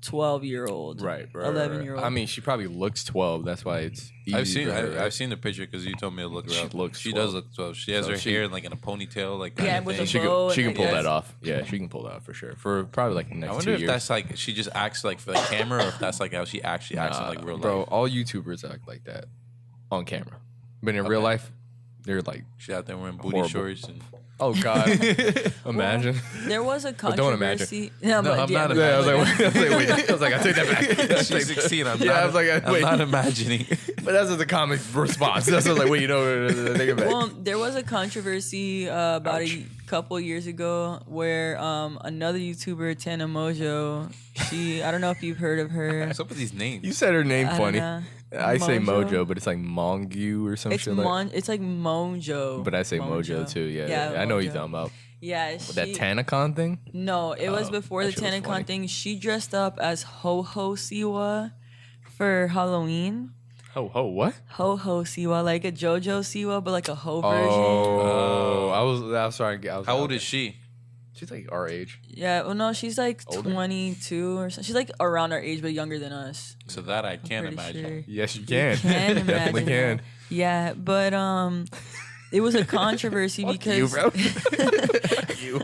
12-year-old, Right. 11-year-old. I mean, she probably looks 12. That's why it's easy. I've seen for her, right? I've seen the picture because you told me to look her She up. looks She 12. does look 12. She has So her she- hair like in a ponytail, like Yeah, kind of with thing. a She bow can, she and can pull I guess- that off. Yeah, she can pull that off for sure. For probably like the I next wonder 2 if years. that's like she just acts like for the camera, or if that's like how she actually acts in Nah, like real bro, life. all YouTubers act like that on camera. But in real Okay. life, they're like, She's out there wearing booty Horrible. shorts and oh God. Imagine. There was a But don't imagine. controversy. No, No, I'm not but Yeah, I was imagining. like, wait. I was like, I take that back. she's 16. I'm Yeah, not, I was like, I'm wait. not imagining. But that's just a comic response. That's just like, wait, take it back. well, there was a controversy about Ouch. a couple years ago where another YouTuber, Tana Mojo, I don't know if you've heard of her. What's up with these names? You said her name I don't funny. know. I say Mojo? Mojo, but it's like Mongu or some It's shit like. It's like Mojo. But I say Mojo too. Yeah. I know what you're Mojo. talking about. Yeah, With that TanaCon thing. No, it was Oh, before that the shit was funny. TanaCon thing. She dressed up as Jojo Siwa for Halloween. What? Jojo Siwa, like a Jojo Siwa, but like a ho version. Oh, I was sorry. How old is she? She's like our age. Yeah, well, no, she's like Older? 22 or something. She's like around our age, but younger than us. So that I can't Pretty imagine. sure. Yes, you can. can Definitely imagine can. Yeah, but it was a controversy Fuck because you, bro. Fuck you.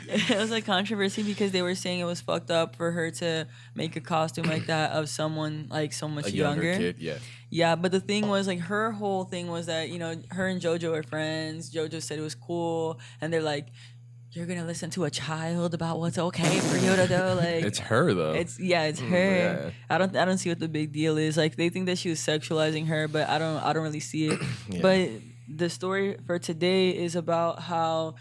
it was a controversy because they were saying it was fucked up for her to make a costume like that of someone like so much A younger kid. Yeah. Yeah, but the thing was like her whole thing was that her and JoJo are friends. JoJo said it was cool, and they're like, "You're gonna listen to a child about what's okay for you to do." Like It's her though. it's her. yeah. I don't see what the big deal is. Like they think that she was sexualizing her, but I don't really see it. Yeah. But the story for today is about how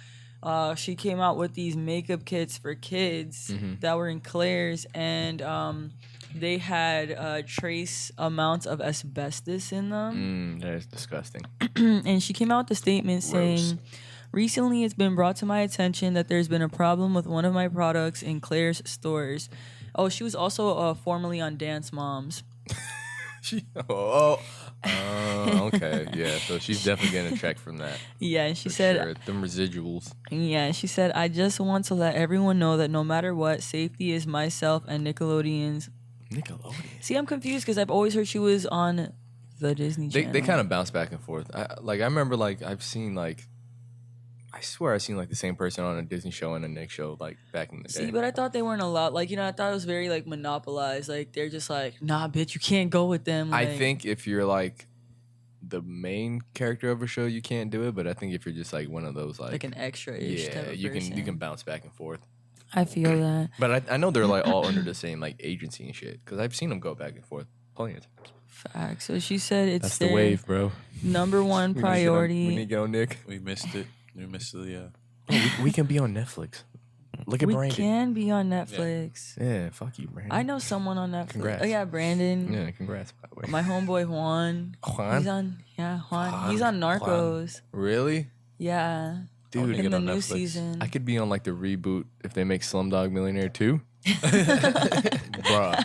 she came out with these makeup kits for kids that were in Claire's, and they had trace amounts of asbestos in them. That is disgusting. And she came out with a statement saying, "Recently, it's been brought to my attention that there's been a problem with one of my products in Claire's stores." Oh, she was also formerly on Dance Moms. Okay, yeah. So she's definitely getting a check from that. Yeah, and she For said, sure. Them residuals. Yeah, she said, "I just want to let everyone know that no matter what, safety is myself and Nickelodeon's." Nickelodeon. See, I'm confused because I've always heard she was on the Disney Channel. They kind of bounce back and forth. I remember I've seen I swear I've seen the same person on a Disney show and a Nick show back in the day. See, but I thought they weren't allowed. I thought it was very monopolized. Like they're just like, "Nah, bitch, you can't go with them." I think if you're the main character of a show, you can't do it. But I think if you're just one of those like an extra-ish type of you person. can bounce back and forth. I feel that. But I know they're all under the same agency and shit because I've seen them go back and forth plenty of times. Fact. So she said it's That's their the wave, bro. number one We priority. need to go, Nick. We missed it. We missed the. We can be on Netflix. Look at We Brandon. can be on Netflix. Yeah, fuck you, Brandon. I know someone on Netflix. Congrats. Oh yeah, Brandon. Yeah, congrats, by the way. My homeboy Juan. Juan? He's on. Yeah, Juan. He's on Narcos. Really? Yeah. Dude, In get the on new Netflix. season. I could be on the reboot if they make Slumdog Millionaire 2. Bruh,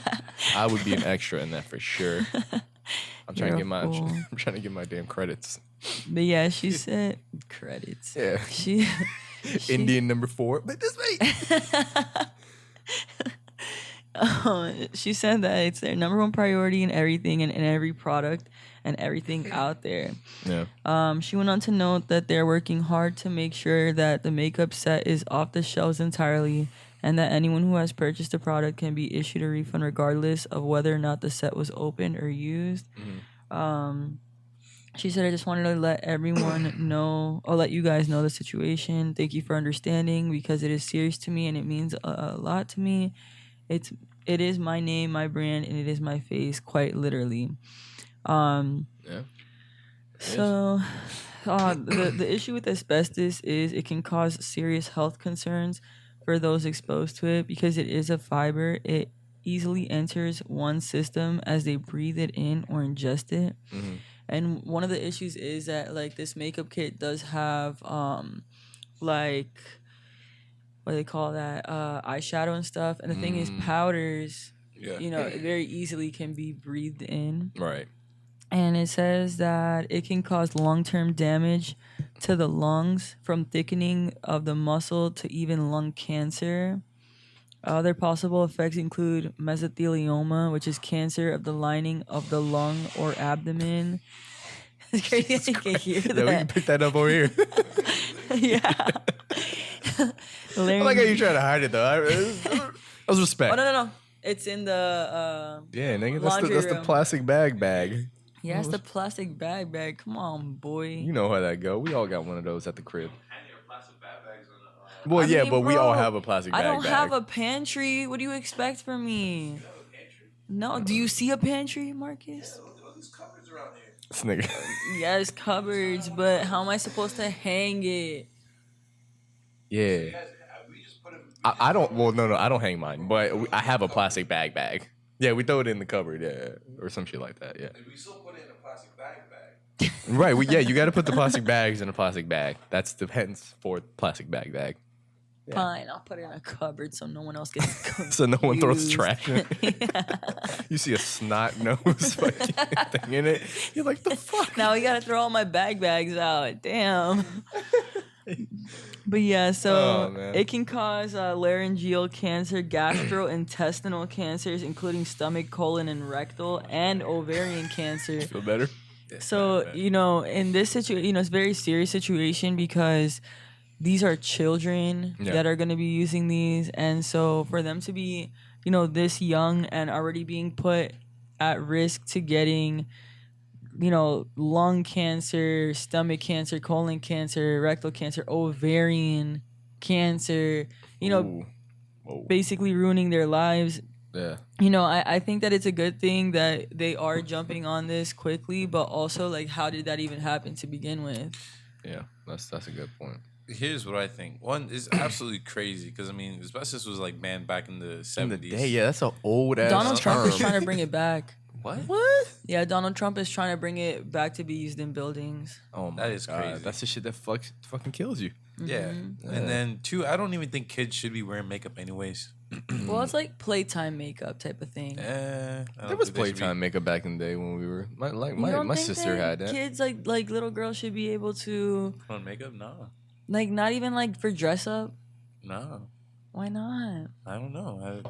I would be an extra in that for sure. I'm trying to You're get a my fool. I'm trying to get my damn credits. But yeah, she said credits. Yeah. She Indian number 4. But this way. she said that it's their number one priority in everything and in every product and everything out there. Yeah. She went on to note that they're working hard to make sure that the makeup set is off the shelves entirely and that anyone who has purchased a product can be issued a refund regardless of whether or not the set was opened or used. She said, "I just wanted to let everyone know, or let you guys know the situation. Thank you for understanding because it is serious to me and it means a lot to me. It is my name, my brand, and it is my face, quite literally." Yeah. So, the issue with asbestos is it can cause serious health concerns for those exposed to it because it is a fiber. It easily enters one's system as they breathe it in or ingest it. And one of the issues is that this makeup kit does have what do they call that, eyeshadow and stuff. And the thing is, powders, it very easily can be breathed in. Right. And it says that it can cause long-term damage to the lungs from thickening of the muscle to even lung cancer. Other possible effects include mesothelioma, which is cancer of the lining of the lung or abdomen. It's crazy I can hear that. Yeah, we can pick that up over here. Yeah. I like how you try to hide it though. That was respect. Oh, no. It's in the Yeah, nigga, laundry that's the room. plastic bag. Yeah, it's the plastic bag. Come on, boy. You know how that go. We all got one of those at the crib. Well, I yeah, mean, but we all bro, have a plastic I bag. don't have a pantry. What do you expect from me? No, do you see a pantry, Marcus? This nigga. Yes, cupboards, but how am I supposed to hang it? Yeah. I don't. Well, no, I don't hang mine, but I have a plastic bag. Yeah, we throw it in the cupboard, or some shit like that. Yeah. We still put it in a plastic bag. Right. Yeah, you got to put the plastic bags in a plastic bag. That's the hence for plastic bag. Yeah. Fine, I'll put it in a cupboard so no one else gets confused. So no one throws trash in it. You see a snot nose fucking thing in it. You're like, the fuck? Now we gotta throw all my bags out. Damn. But yeah, so it can cause laryngeal cancer, gastrointestinal cancers, including stomach, colon, and rectal, and ovarian cancer. Feel better? So, in this situation, it's a very serious situation because these are children that are going to be using these. And so for them to be, this young and already being put at risk to getting, lung cancer, stomach cancer, colon cancer, rectal cancer, ovarian cancer, basically ruining their lives. Yeah. I think that it's a good thing that they are jumping on this quickly, but also, like, how did that even happen to begin with? Yeah, that's a good point. Here's what I think. One is absolutely crazy because, asbestos was, like, banned back in the 70s. In the day, yeah, that's an old-ass Donald term. Trump is trying to bring it back. What? Yeah, Donald Trump is trying to bring it back to be used in buildings. Oh, my That is God. crazy. That's the shit that fucking kills you. Yeah. And then, two, I don't even think kids should be wearing makeup anyways. Well, it's like playtime makeup type of thing. There was playtime makeup back in the day when we were my sister had that. Kids like little girls should be able to put on makeup? No. Like, not even like for dress up. No. Why not? I don't know.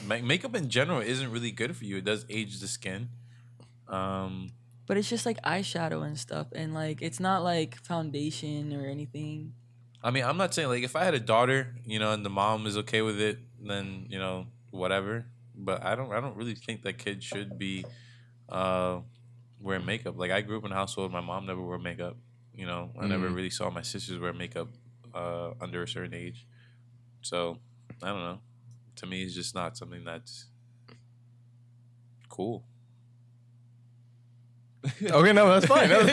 Makeup in general isn't really good for you. It does age the skin. But it's just like eyeshadow and stuff, and like it's not like foundation or anything. I'm not saying, like, if I had a daughter, and the mom is okay with it, then whatever. But I don't really think that kids should be wearing makeup. Like, I grew up in a household my mom never wore makeup. I never really saw my sisters wear makeup under a certain age. So I don't know. To me, it's just not something that's cool. Okay, no, that's fine. I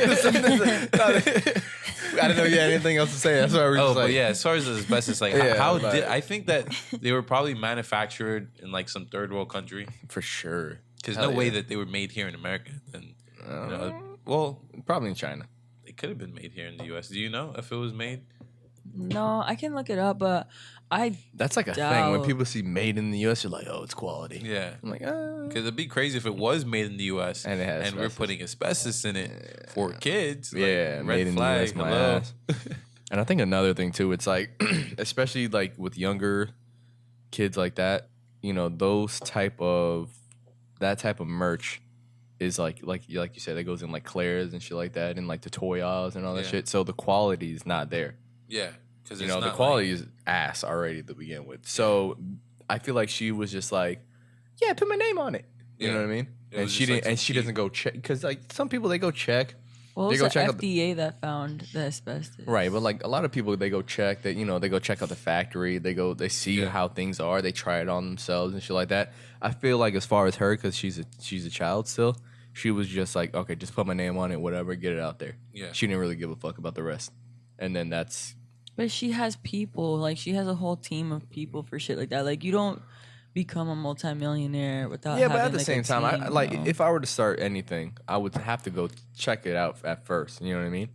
didn't know you had anything else to say. That's why we were just like, but yeah, as far as the asbestos, like, I think that they were probably manufactured in like some third world country for sure. Because no way that they were made here in America. Then, well, probably in China. It could have been made here in the U.S. Do you know if it was made? No, I can look it up, but that's like a thing. When people see made in the U.S., you're like, oh, it's quality. Yeah. I'm like, because ituld be crazy if it was made in the U.S. and we're putting asbestos in it for kids. Yeah, like, made in the U.S. My ass. And I think another thing too, it's like, especially like with younger kids like that, that type of merch is like you said, that goes in like Claire's and shit like that, and like the toy aisles and all that shit. So the quality is not there. Yeah. Because the quality is ass already to begin with. So I feel like she was just like, yeah, put my name on it. You know what I mean? And she didn't. And she doesn't go check, because like some people, they go check. Well, it's the FDA that found the asbestos. Right, but like a lot of people, they go check that. They go check out the factory. They see how things are. They try it on themselves and shit like that. I feel like as far as her, because she's a child still, she was just like, okay, just put my name on it, whatever, get it out there. Yeah. She didn't really give a fuck about the rest. And then that's. But she has people, like she has a whole team of people for shit like that. Like, you don't become a multimillionaire without. Yeah, but at the like same time, team, if I were to start anything, I would have to go check it out at first. You know what I mean?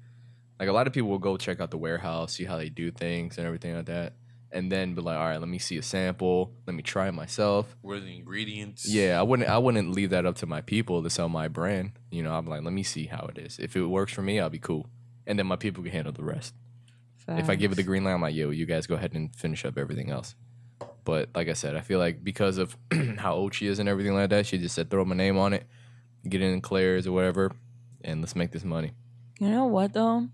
Like, a lot of people will go check out the warehouse, see how they do things and everything like that, and then be like, all right, let me see a sample, let me try it myself. What are the ingredients? Yeah, I wouldn't leave that up to my people to sell my brand. I'm like, let me see how it is. If it works for me, I'll be cool, and then my people can handle the rest. If I give it the green light, I'm like, yo, you guys go ahead and finish up everything else. But like I said, I feel like because of how old she is and everything like that, she just said, throw my name on it, get it in Claire's or whatever, and let's make this money. You know what, though?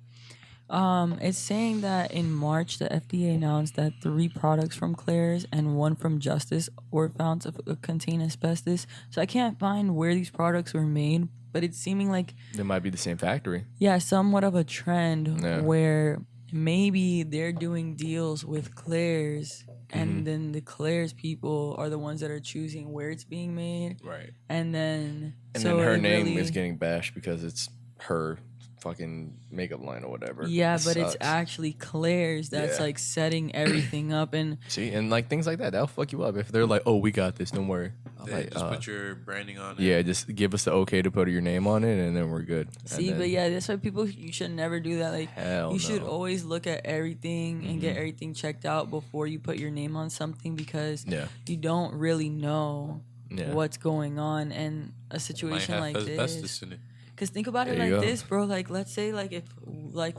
It's saying that in March, the FDA announced that 3 products from Claire's and 1 from Justice were found to contain asbestos. So I can't find where these products were made, but it's seeming like... It might be the same factory. Yeah, somewhat of a trend where... maybe they're doing deals with Claire's, and then the Claire's people are the ones that are choosing where it's being made. Right. And then her name is getting bashed because it's her fucking makeup line or whatever. Yeah, It but it's sucks. actually Claire's that's Yeah. like setting everything up, and See, and like things like that, that'll fuck you up if they're like, "Oh, we got this, don't worry." I'm Yeah, like, just put your branding on it. yeah, just give us the okay to put your name on it, and then we're good. see, but yeah, that's why people you should never do that. Like, Hell you should no. always look at everything and get everything checked out before you put your name on something, because Yeah. you don't really know Yeah. what's going on in a Might situation have like asbestos this. in it. Because think about it There you like go. this, bro. Like, let's say, like, if, like,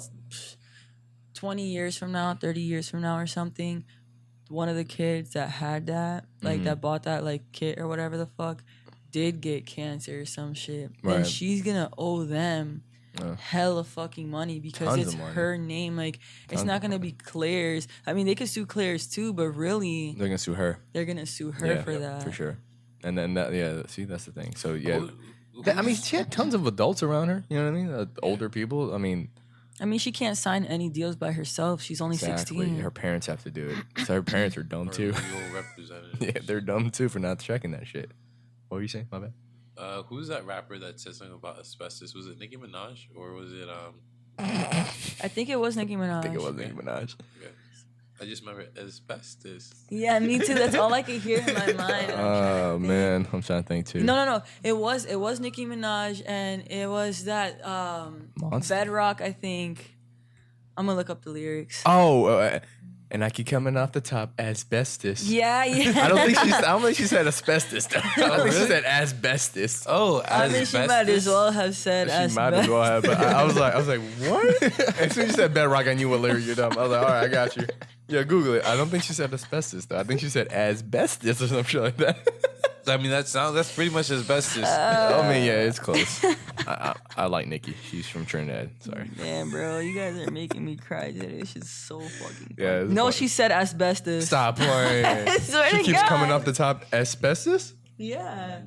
20 years from now, 30 years from now or something, one of the kids that had that, like, that bought that, like, kit or whatever the fuck, did get cancer or some shit, then Right. she's gonna owe them Yeah. hella fucking money because Tons it's of money. her name. Like, it's Tons not of gonna be Claire's. I mean, they could sue Claire's too, but really, They're gonna sue her. they're gonna sue her for that. for sure. And then that, yeah, see, that's the thing. So yeah, Who- I mean, she had tons of adults around her. You know what I mean? Older people. I mean, I mean, she can't sign any deals by herself. She's only exactly. 16. Her parents have to do it. So her parents are dumb or too. legal representatives. Yeah, they're dumb too for not checking that shit. What were you saying? My bad. Who's that rapper that said something about asbestos? Was it Nicki Minaj or was it I think it was Nicki Minaj. I think it was Nicki Minaj. okay. I just remember asbestos. Yeah, me too. That's all I could hear in my mind. Oh man, I'm trying to think too. No. It was Nicki Minaj, and it was that Monster? Bedrock. I think. I'm gonna look up the lyrics. Oh, and I keep coming off the top asbestos. Yeah. I don't think she said asbestos. Though. I don't think she said asbestos. Oh, I mean, she might as well have said She might as well have, but I was like, what? As soon as you said bedrock, I knew what lyric you're dumb. I was like, all right, I got you. Yeah, Google it. I don't think she said asbestos though. I think she said asbestos or some shit like that. I mean, that's pretty much asbestos. I mean, yeah, it's close. I like Nikki. She's from Trinidad. Sorry. Man, bro, you guys are making me cry today. This is so fucking funny. Yeah, it's No, funny. she said asbestos. Stop playing. I swear She to keeps God. coming off the top. Asbestos? Yeah.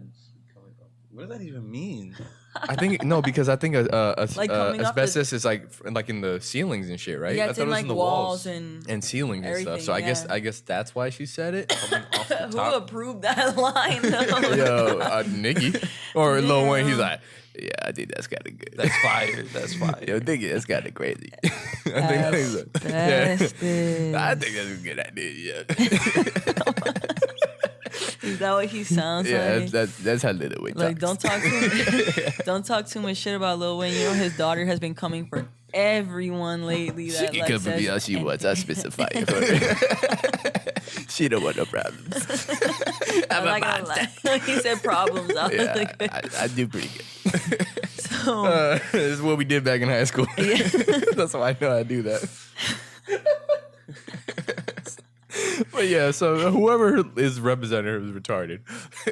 What does that even mean? I think no, because I think Like coming off the- asbestos is like in the ceilings and shit, right? Yeah, I it's thought in it was like in the walls and ceilings and stuff. So everything, I guess that's why she said it. Coming off the who top. approved that line though? Yo, Nikki or Lil Wayne, he's like, yeah, I think that's kind of good. That's fire. That's fire. Yo, Nikki, that's kind of crazy. I think he's like, yeah. Asbestos. I think that's a good idea. Yeah, Is that what he sounds yeah, like? that's how Lil Wayne Like, talks. don't talk too much shit about Lil Wayne. You know his daughter has been coming for everyone lately. She That can like come for me says, all she wants. I specify it for her. She don't want no problems. I'm not gonna lie. He said problems. I was Yeah, like, I do pretty good. so This is what we did back in high school. yeah. That's why I know I do that. But yeah, so whoever is representative is retarded.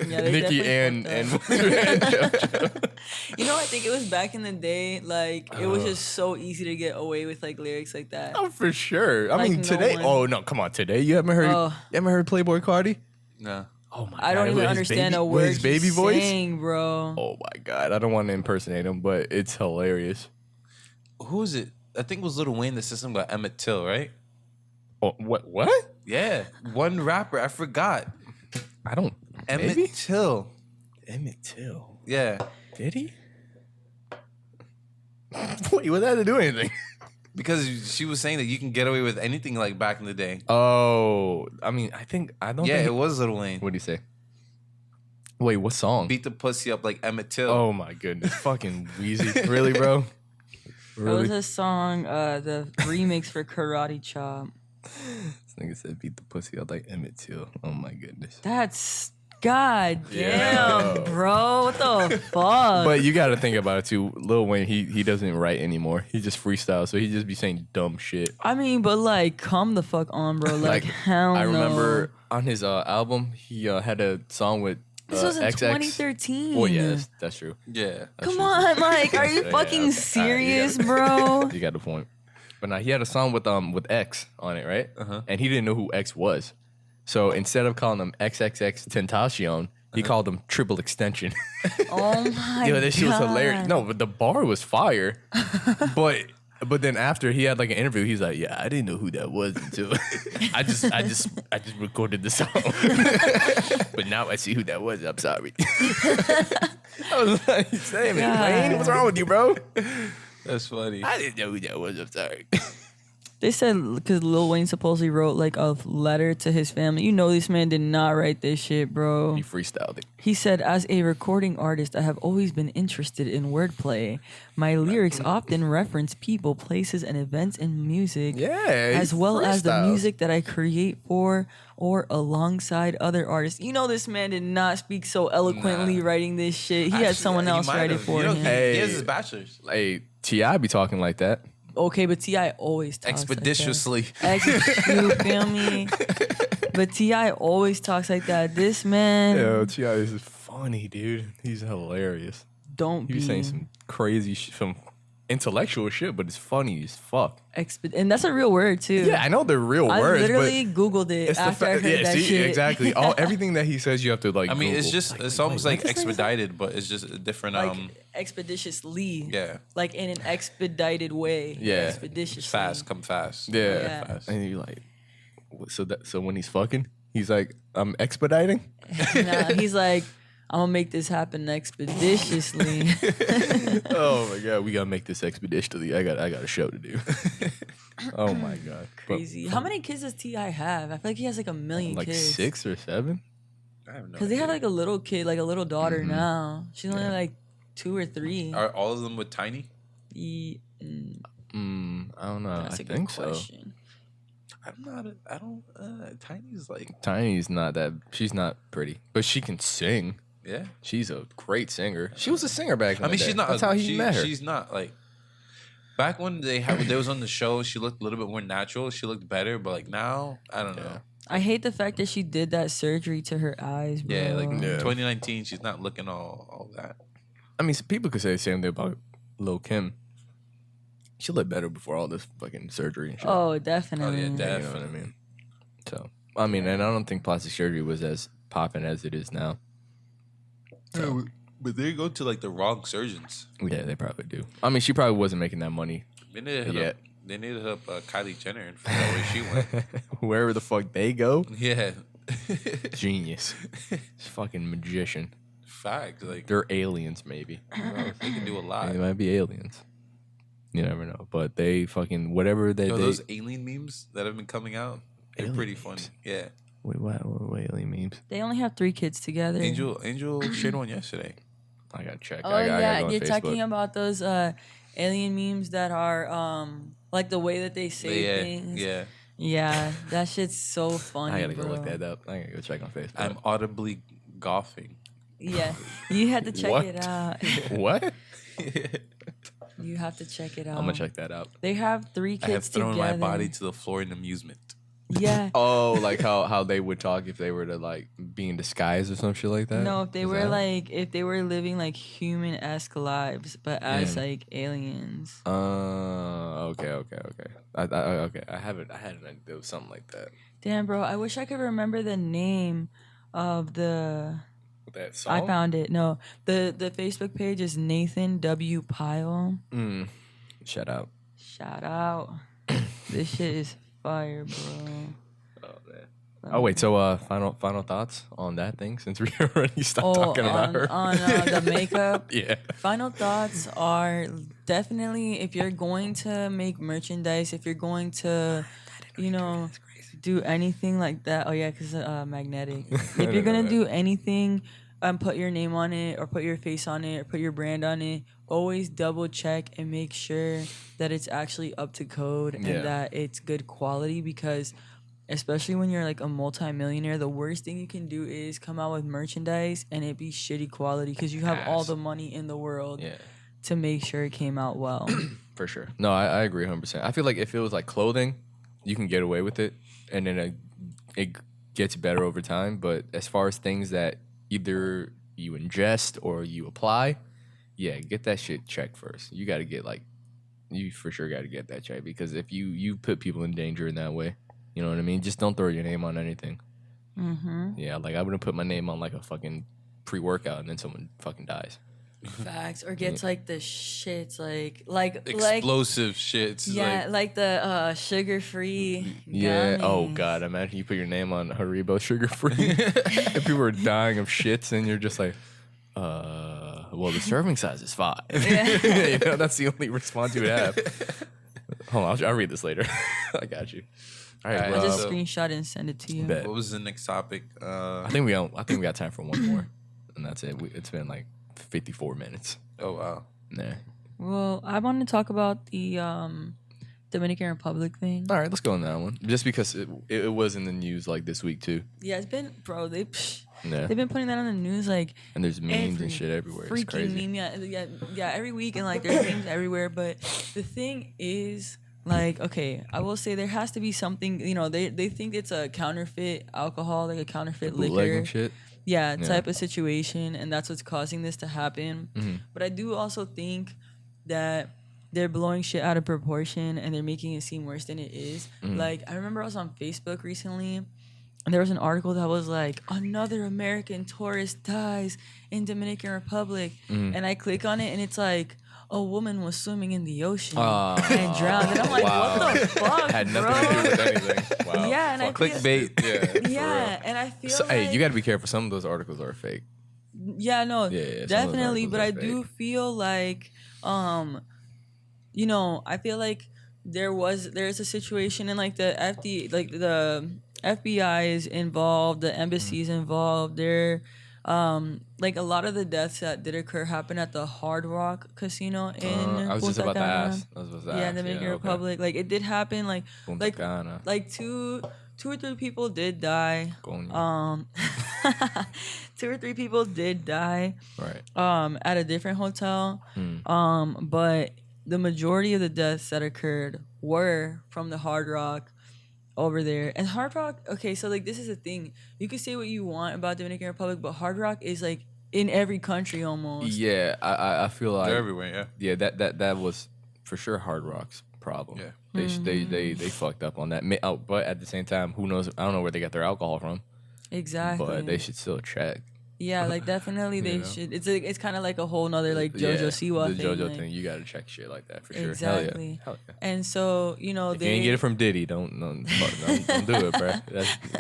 Yeah, they Nikki definitely and fucked JoJo. You know, I think it was back in the day. Like, it was just so easy to get away with like lyrics like that. Oh, for sure. I Like, mean, no today. one- Oh no, come on, today. You haven't heard? Oh. You haven't heard Playboy Cardi? No. Oh my god! I don't even with his understand baby, a with word his baby he's voice. saying, bro. Oh my god! I don't want to impersonate him, but it's hilarious. Who is it? I think it was Lil Wayne that said something about Emmett Till, right? Oh, what? Yeah. One rapper. I forgot. I don't. Emmett Maybe? Till. Emmett Till. Yeah. Did he? Wait, what that to do anything? Because she was saying that you can get away with anything like back in the day. Oh, I mean, I don't. Yeah, think it was Lil Wayne. What do you say? Wait, what song? Beat the pussy up like Emmett Till. Oh my goodness, fucking Wheezy, really, bro? It was Really? a song, the remix for Karate Chop. This nigga said beat the pussy out like Emmett Till. Oh my goodness. That's god Yeah. damn, bro. What the fuck? But you got to think about it too. Lil Wayne, he doesn't write anymore. He just freestyles, so he just be saying dumb shit. I mean, but like, come the fuck on, bro. Like, hell I no. remember on his album, he had a song with This was in XX. 2013. Oh yeah, that's true. Yeah. That's Come true. on, Mike. Are you Yeah, fucking okay. serious, All right, bro? You got the point. But now he had a song with X on it, right? Uh-huh. And he didn't know who X was. So instead of calling him XXX Tentacion, he called him Triple Extension. Oh my god. Yo, this shit was hilarious. No, but the bar was fire. But But then after he had like an interview, he's like, "Yeah, I didn't know who that was until I just recorded the song, but now I see who that was. I'm sorry." I was like, "Damn it, Wayne, what's wrong with you, bro?" That's funny. I didn't know who that was. I'm sorry. They said because Lil Wayne supposedly wrote like a letter to his family. You know, this man did not write this shit, bro. He freestyled it. He said, as a recording artist, I have always been interested in wordplay. My lyrics often reference people, places, and events in music, as well as the music that I create for or alongside other artists. You know, this man did not speak so eloquently writing this shit. He had someone else write it for him. He has his bachelor's. Hey, T.I. be talking like that. Okay, but T.I. always talks Expeditiously. like that. You feel me? But T.I. always talks like that. This man... Yo, T.I. is funny, dude. He's hilarious. Don't He be... was saying some crazy some intellectual shit, but it's funny as fuck. And that's a real word, too. Yeah, I know they're real words, I literally but Googled it it's after I heard that see, shit. exactly. Everything that he says, you have to like. I mean, Google. it's just it's almost like expedited, but it's just a different Like expeditiously. yeah. Like in an expedited way. Yeah. Expeditiously. It's fast, come fast. Yeah. Fast. And you're like, so when he's fucking, he's like, I'm expediting. Nah, he's like, I'm gonna make this happen expeditiously. Oh my god, we gotta make this expeditiously. I got a show to do. Oh my god, Crazy. How many kids does T.I. have? I feel like he has like a million like kids. 6 or 7. I have no Because they idea. have like a little kid, like a little daughter now. She's only like 2 or 3. Are all of them with Tiny? I don't know. That's I a good think so. question. Tiny's like, Tiny's not that. She's not pretty, but she can sing. yeah. She's a great singer. She was a singer back in I the mean, day. she's not. That's how he met her. She's not like. Back when they was on the show, she looked a little bit more natural. She looked better, but like now, I don't know. I hate the fact that she did that surgery to her eyes, bro. Yeah, like Yeah. 2019, she's not looking all that. I mean, people could say the same thing about Lil Kim. She looked better before all this fucking surgery and shit. Oh, definitely. Oh, yeah, You know what I mean? So, I mean, and I don't think plastic surgery was as popping as it is now. So, But they go to like the wrong surgeons. yeah, they probably do. I mean, she probably wasn't making that money They need to hit yet. up. They need to hit up Kylie Jenner and figure out where she went. Wherever the fuck they go, Yeah, genius. It's fucking magician. fact. Like They're aliens, maybe. they can do a lot. They might be aliens. You never know. But they fucking, whatever they Yo, do. those alien memes that have been coming out, they're Alien pretty memes? funny. Yeah, Wait, what alien memes? They only have 3 kids together. Angel shared one yesterday. I gotta check. Oh, I gotta yeah. go on You're Facebook. talking about those alien memes that are like the way that they say Yeah, things. yeah. Yeah, that shit's so funny. I gotta go bro. look that up. I gotta go check on Facebook. I'm audibly golfing. Yeah, you had to check What? it out. What? You have to check it out. I'm gonna check that out. They have 3 I kids have thrown together. my body to the floor in amusement. Yeah. Oh, like how they would talk if they were to like be in disguise or some shit like that? No, if they Is were that- like if they were living like human-esque lives, but as Yeah. like aliens. Okay. Okay. I had an idea. There was something like that. Damn, bro, I wish I could remember the name of the. That song. I found it. No, the Facebook page is Nathan W. Pyle. Shout out. Shout out. This shit is fire, bro. Oh man. Oh wait. So final thoughts on that thing since we already stopped talking about her. On the makeup. Yeah. Final thoughts are definitely if you're going to make merchandise, if you're going to, do anything like that. Oh yeah, because magnetic. If you're gonna do anything, put your name on it or put your face on it or put your brand on it. Always double check and make sure that it's actually up to code and Yeah. that it's good quality because. Especially when you're like a multi-millionaire, the worst thing you can do is come out with merchandise and it be shitty quality because you have all Ass. the money in the world Yeah. to make sure it came out well. For sure. No, I agree 100%. I feel like if it was like clothing, you can get away with it, and then it gets better over time. But as far as things that either you ingest or you apply, yeah, get that shit checked first. You got to get you for sure got to get that checked because if you put people in danger in that way, you know what I mean? Just don't throw your name on anything. Mm-hmm. Yeah, like I wouldn't put my name on like a fucking pre-workout and then someone fucking dies. Facts. Or gets like the shits like Explosive shits. yeah, like the sugar free. Yeah. Oh gummies. God. Imagine you put your name on Haribo sugar free, and people are dying of shits, and you're just like, well, the serving size is 5. You know, that's the only response you would have. Hold on, I'll read this later. I got you. All right, Alright, I'll well, just so- screenshot it and send it to you. Bet. What was the next topic? I think we got time for one more, and that's it. It's been like 54 minutes. Oh wow. Nah. Well, I want to talk about the Dominican Republic thing. All right, let's go on that one. Just because it was in the news like this week too. Yeah, it's been, bro. They've Yeah. been putting that on the news like And there's memes every and shit everywhere. It's freaking crazy. meme. Yeah, every week, and like there's memes everywhere. But the thing is, like, okay, I will say there has to be something. You know, they think it's a counterfeit alcohol, like a counterfeit Bootleg liquor. and shit. Yeah, Yeah. type of situation, and that's what's causing this to happen. Mhm. But I do also think that they're blowing shit out of proportion and they're making it seem worse than it is. Mm-hmm. Like, I remember I was on Facebook recently, and there was an article that was like, another American tourist dies in Dominican Republic. Mm-hmm. And I click on it, and it's like, a woman was swimming in the ocean Ah. and drowned. And I'm like, Wow. what the fuck, Had bro? nothing to do with anything. Wow. Yeah, and I feel- Clickbait. Yeah. Yeah, and I feel So, like... hey, you got to be careful. Some of those articles are fake. Yeah, no, Yeah, some of those definitely. articles But are I do fake. feel like, you know, I feel like there's a situation, and like the FBI is involved, the embassy is involved. They're like a lot of the deaths that did occur happened at the Hard Rock Casino in I was just Punta about to Cana. ask. I was about to Yeah, ask. Dominican okay. Republic. Like it did happen. Like Punta Cana. like two or three people did die. Coño. 2 or 3 people did die. Right. At a different hotel. But the majority of the deaths that occurred were from the Hard Rock over there. And Hard Rock, okay, so like this is the thing. You can say what you want about Dominican Republic, but Hard Rock is like in every country almost. Yeah, I feel like They're everywhere. Yeah. that was for sure Hard Rock's problem. Yeah. They fucked up on that. But at the same time, who knows? I don't know where they got their alcohol from. Exactly. But they should still check. Yeah, like definitely they know? should. It's kind of like a whole nother like Yeah, Jojo Siwa the thing. JoJo like- thing. You gotta check shit like that for sure. Exactly. Hell yeah. And so, you know, If you ain't get it from Diddy, don't do it, bro.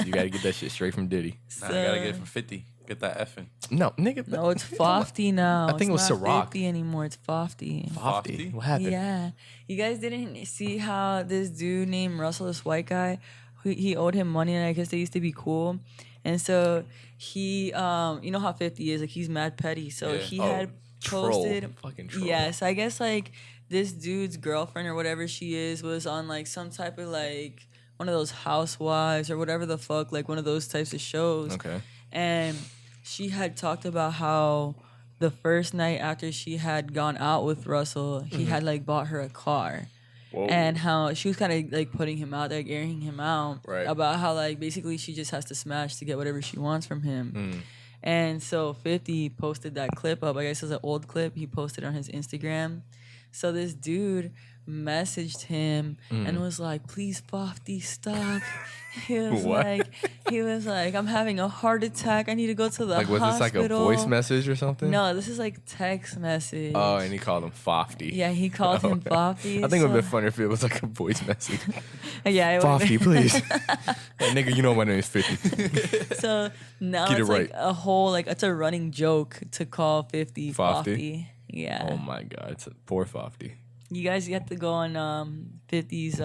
You gotta get that shit straight from Diddy. Nah, I gotta get it from 50. Get that effing. No, nigga. No, it's Fofty now. I think it was it's not Ciroc. 50 anymore. It's Fofty. Fofty. What happened? Yeah. You guys didn't see how this dude named Russell, this white guy, he owed him money, and I guess they used to be cool. And so he, you know how 50 is, like he's mad petty. So Yeah. he Oh, had posted. Fucking troll. Yes, I guess like this dude's girlfriend or whatever she is was on like some type of like one of those housewives or whatever the fuck, like one of those types of shows. Okay. And she had talked about how the first night after she had gone out with Russell, he had like bought her a car. Whoa. And how she was kind of like putting him out there, airing him out Right. about how like basically she just has to smash to get whatever she wants from him. Mm. And so 50 posted that clip up. I guess it was an old clip. He posted on his Instagram. So this dude messaged him and was like, "Please, Fofty, stop." He was What? like, "I'm having a heart attack. I need to go to the Like, was this like a hospital." voice message or something? No, this is like text message. Oh, and he called him Fofty. Yeah, he called him Okay. Fofty. I think it would have been so- funnier if it was like a voice message. Yeah, it would've Fofty, been- please. Hey, nigga, you know my name is 50. So now Get it it's like right. a whole like it's a running joke to call 50 Fofty? Fofty. Yeah. Oh my God, it's a poor Fofty. You guys get to go on 50's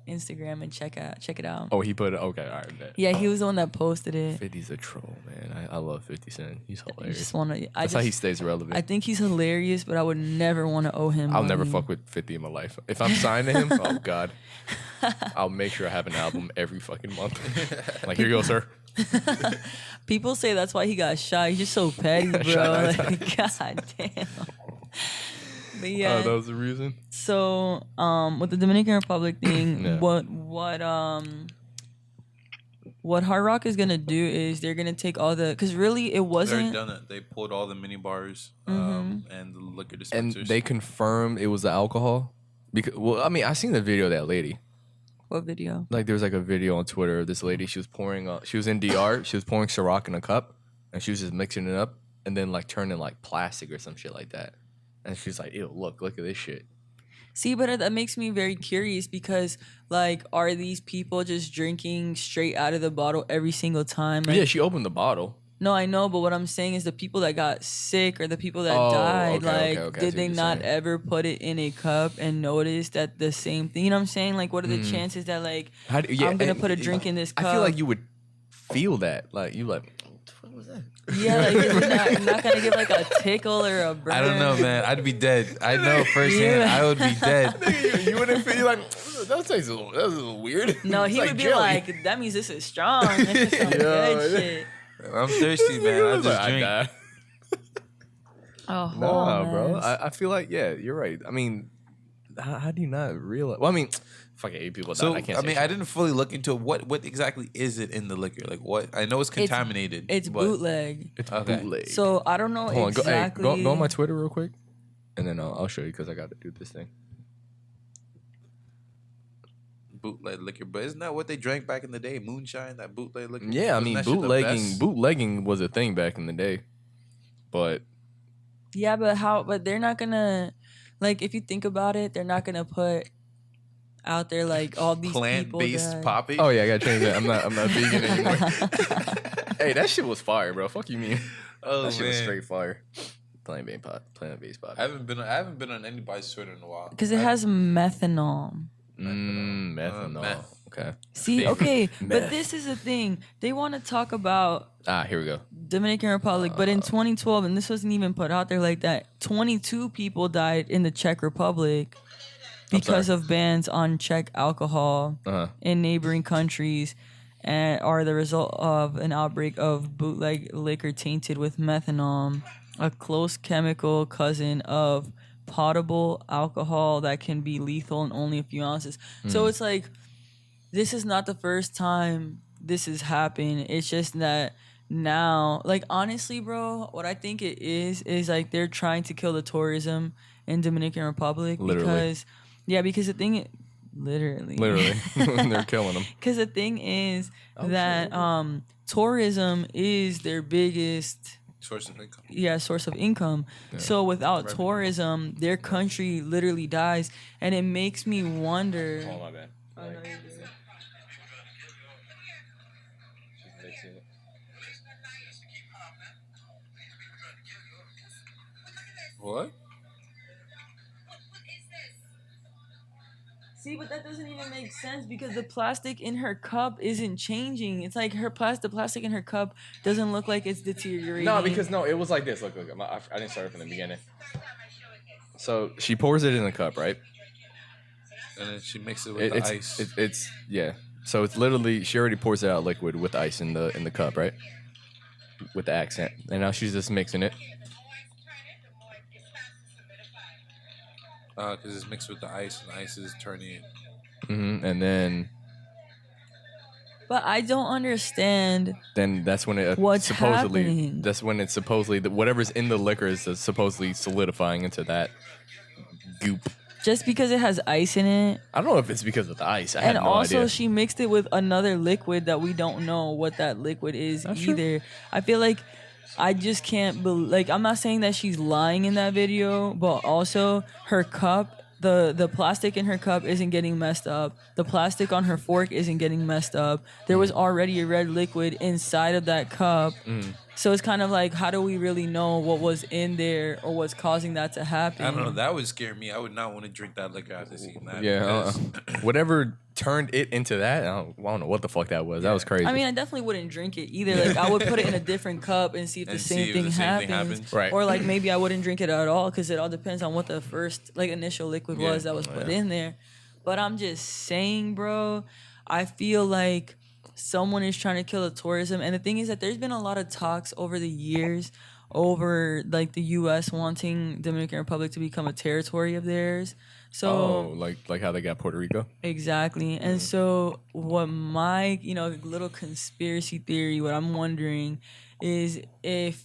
Instagram and check it out. Oh, he put it. Okay, all right. Bet. Yeah, he was the one that posted it. 50's a troll, man. I love 50 Cent. He's I hilarious. just want to. That's how he stays relevant. I think he's hilarious, but I would never want to owe him. I'll never money. fuck with 50 in my life. If I'm signed to him, oh God, I'll make sure I have an album every fucking month. Like, here you go, sir. People say that's why he got shot. He's just so petty, bro. Shot. Like, God damn. But yeah. Oh, that was the reason. So, with the Dominican Republic thing, Yeah. what Hard Rock is gonna do is they're gonna take all the, because really it They've wasn't. done it. They pulled all the mini bars Mm-hmm. and the liquor And dispensers. they confirmed it was the alcohol. Because, well, I mean, I seen the video of that lady. What video? Like, there was like a video on Twitter of this lady. She was pouring. She was in DR. She was pouring Ciroc in a cup, and she was just mixing it up. and then like turn in like plastic or some shit like that. And she's like, ew, look at this shit. See, but that makes me very curious because, like, are these people just drinking straight out of the bottle every single time? Like, Yeah, she opened the bottle. no, I know, but what I'm saying is the people that got sick or the people that Oh, died, okay, like, okay, I did see they what you're not saying. ever put it in a cup and notice that the same thing? You know what I'm saying? Like, what are the chances that, like, I'm going to put a drink in this cup? I feel like you would feel that. Like, you like, what the fuck was that? Yeah, like, is it not going to give, like, a tickle or a burn? I don't know, man. I'd be dead. I know firsthand. Yeah. I would be dead. you wouldn't feel, you like, that tastes a little weird. No, It's he like would be jelly. like, that means this is strong. This is some good shit. I'm thirsty, man. I just drink. died. Oh, Nah, bro. man. I feel like, yeah, you're right. I mean, how do you not realize? Well, I mean, fucking 8 people died. So I can't I say mean, shit. I didn't fully look into what exactly is it in the liquor. Like what? I know it's contaminated. It's but- bootleg. It's Okay. bootleg. So I don't know Hold on, exactly. go on my Twitter real quick, and then I'll show you because I got to do this thing. Bootleg liquor, but isn't that what they drank back in the day? Moonshine, that bootleg liquor. Yeah, I Wasn't mean, that shit the best? bootlegging was a thing back in the day, but Yeah, but how? But they're not gonna, like, if you think about it, they're not gonna put out there like all these Plant-based people. poppy. oh yeah, I gotta change that. I'm not vegan anymore. Hey, that shit was fire, bro. Fuck you, mean? Oh, That shit was man. straight fire. Plant-based pot. I haven't been on anybody's Twitter in a while. Because it has methanol. Methanol. Meth. Okay. See, Favorite. okay, but Meth. this is the thing. They want to talk about Here we go. Dominican Republic, but in 2012, and this wasn't even put out there like that, 22 people died in the Czech Republic because of bans on Czech alcohol in neighboring countries, and are the result of an outbreak of bootleg liquor tainted with methanol, a close chemical cousin of potable alcohol that can be lethal in only a few ounces. So it's like, this is not the first time this has happened. It's just that now, like, honestly, bro, what I think it is like they're trying to kill the tourism in Dominican Republic. Literally. Because the thing, literally, They're killing them. because the thing is that tourism is their biggest Source of income. source of income. So without tourism, their country literally dies, and it makes me wonder. Oh my bad. Oh, no, you're good. What? See, but that doesn't even make sense because the plastic in her cup isn't changing. It's like the plastic in her cup doesn't look like it's deteriorating. No, it was like this. Look, I didn't start it from the beginning. So she pours it in a cup, right? And then she mixes it with the ice. It's yeah. So it's literally she already pours it out liquid with ice in the cup, right? With the accent, and now she's just mixing it. Because it's mixed with the ice, and the ice is turning it. And then But I don't understand. that's when it What's supposedly happening? that's when it's supposedly whatever's in the liquor is supposedly solidifying into that goop. Just because it has ice in it. I don't know if it's because of the ice. I And have no also, idea. she mixed it with another liquid that we don't know what that liquid is That's true. either. I feel like I just can't believe. Like, I'm not saying that she's lying in that video, but also her cup, the plastic in her cup isn't getting messed up. The plastic on her fork isn't getting messed up. There was already a red liquid inside of that cup. So it's kind of like, how do we really know what was in there or what's causing that to happen? I don't know. That would scare me. I would not want to drink that liquor after seeing that. Yeah, because- whatever turned it into that, I don't know what the fuck that was. That was crazy. I mean, I definitely wouldn't drink it either. Like, I would put it in a different cup and see if the And same see if thing the same thing happens. happens. Right. Or, like, maybe I wouldn't drink it at all because it all depends on what the first, like, initial liquid Yeah. was that was put in there. But I'm just saying, bro, I feel like someone is trying to kill the tourism. And the thing is that there's been a lot of talks over the years over, like, the U.S. wanting Dominican Republic to become a territory of theirs. So like how they got Puerto Rico. exactly. And so what my, little conspiracy theory, what I'm wondering is if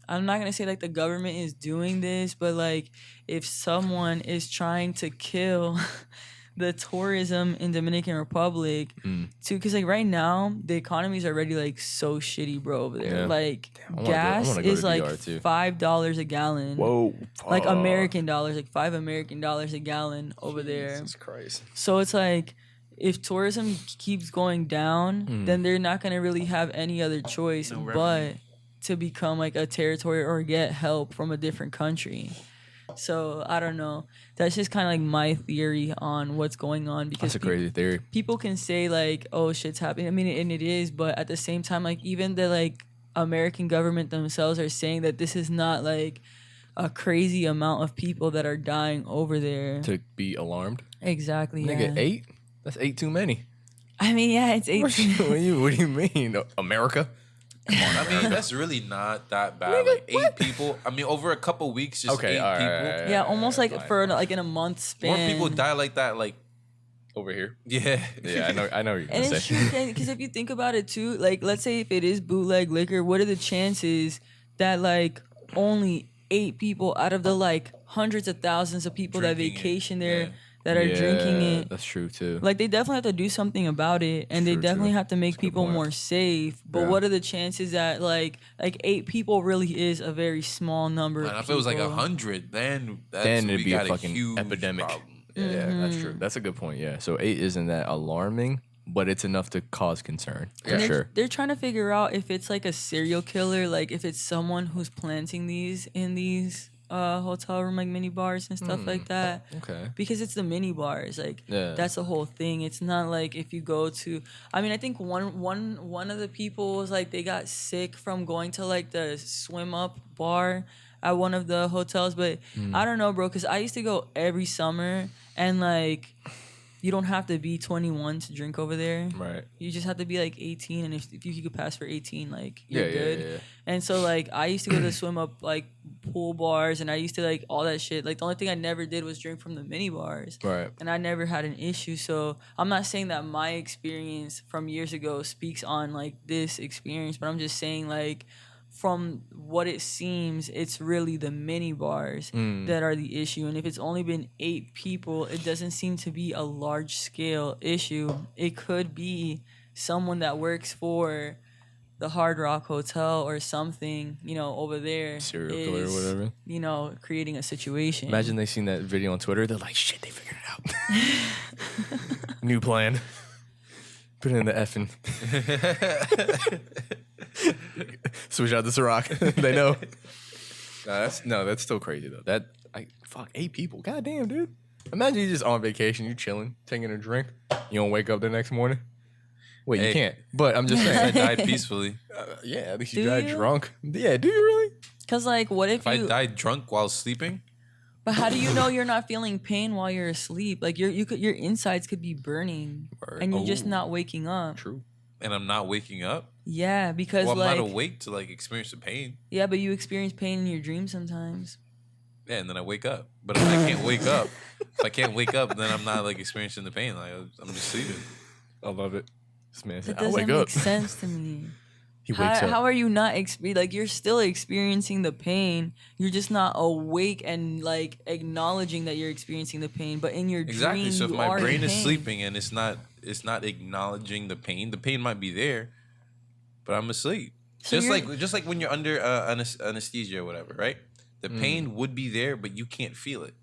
I'm not going to say like the government is doing this, but like if someone is trying to kill the tourism in Dominican Republic too, because like right now the economy is already like so shitty, bro, over there. Yeah. like I gas wanna go is to like DR too. $5 a gallon. Whoa. Like fuck. American dollars, like $5 a gallon over there. Jesus Christ. So it's like if tourism keeps going down, then they're not gonna really have any other choice but to become like a territory or get help from a different country. So I don't know. That's just kind of like my theory on what's going on, because That's a crazy theory. people can say like, "Oh, shit's happening." I mean, and it is, but at the same time, like even the like American government themselves are saying that this is not like a crazy amount of people that are dying over there. To be alarmed. Exactly. Nigga, Yeah. 8? That's 8 too many. I mean, yeah, it's 18. What do you mean? America? I mean, that's really not that bad. Like 8 people. I mean, over a couple weeks, just 8 all right, people. all right. Yeah, almost like fine, for fine. like in a month span. More people die like that. Like, Over here. yeah, Yeah, I know what you're And gonna it's say. true, because if you think about it too, like let's say if it is bootleg liquor, what are the chances that like only 8 people out of the like hundreds of thousands of people that Drinking it, vacation there yeah. that are drinking Yeah, it? That's true too. Like they definitely have to do something about it, and they True, definitely true. have to make That's a good people point. more safe. But Yeah. what are the chances that like 8 people really is a very small number? and of if it was like people? 100, then Then it'd we be a got fucking huge epidemic. problem. Yeah, that's true. That's a good point. Yeah. So 8 isn't that alarming, but it's enough to cause concern. For And sure. they're trying to figure out if it's like a serial killer, like if it's someone who's planting these in these hotel room like mini bars and stuff like that. Okay. Because it's the mini bars, like Yeah. that's the whole thing. It's not like if you go to, I mean, I think one of the people was like they got sick from going to like the swim up bar at one of the hotels, but I don't know, bro, because I used to go every summer, and like you don't have to be 21 to drink over there. Right. You just have to be like 18, and if you could pass for 18, like you're Yeah, good. yeah. And so like I used to go to swim up like pool bars, and I used to like all that shit. Like the only thing I never did was drink from the mini bars. Right. And I never had an issue. So I'm not saying that my experience from years ago speaks on like this experience, but I'm just saying like from what it seems, it's really the mini bars that are the issue. And if it's only been 8 people, it doesn't seem to be a large scale issue. It could be someone that works for the Hard Rock Hotel or something, you know, over there. Serial killer or whatever. You know, creating a situation. Imagine they seen that video on Twitter. They're like, shit, they figured it out. New plan. Put it in the effing. Switch out the Ciroc. They know. That's still crazy though. Fuck 8 people. God damn, dude. Imagine you just on vacation, you chilling, taking a drink. You don't wake up the next morning. Wait, Hey. you can't. But I'm just I saying. died peacefully. Yeah, at least you Do died you? drunk. Yeah, do you really? Because, like, what if If I you... died drunk while sleeping, But how do you know you're not feeling pain while you're asleep? Like, your insides could be burning, Word. and you're just Oh. not waking up. True. and I'm not waking up, Yeah, because, well, I'm like... not awake to like experience the pain. Yeah, but you experience pain in your dreams sometimes. Yeah, and then I wake up. But if I can't wake up, then I'm not like experiencing the pain. Like I'm just sleeping. I love it. This man said, That I'll doesn't wake up. make sense to me. He wakes up. How are you not like you're still experiencing the pain? You're just not awake and like acknowledging that you're experiencing the pain. But in your Exactly. dream, So if you my are in brain is pain. sleeping and it's not acknowledging the pain might be there, but I'm asleep. So just you're- like when you're under anesthesia or whatever, right? The pain would be there, but you can't feel it.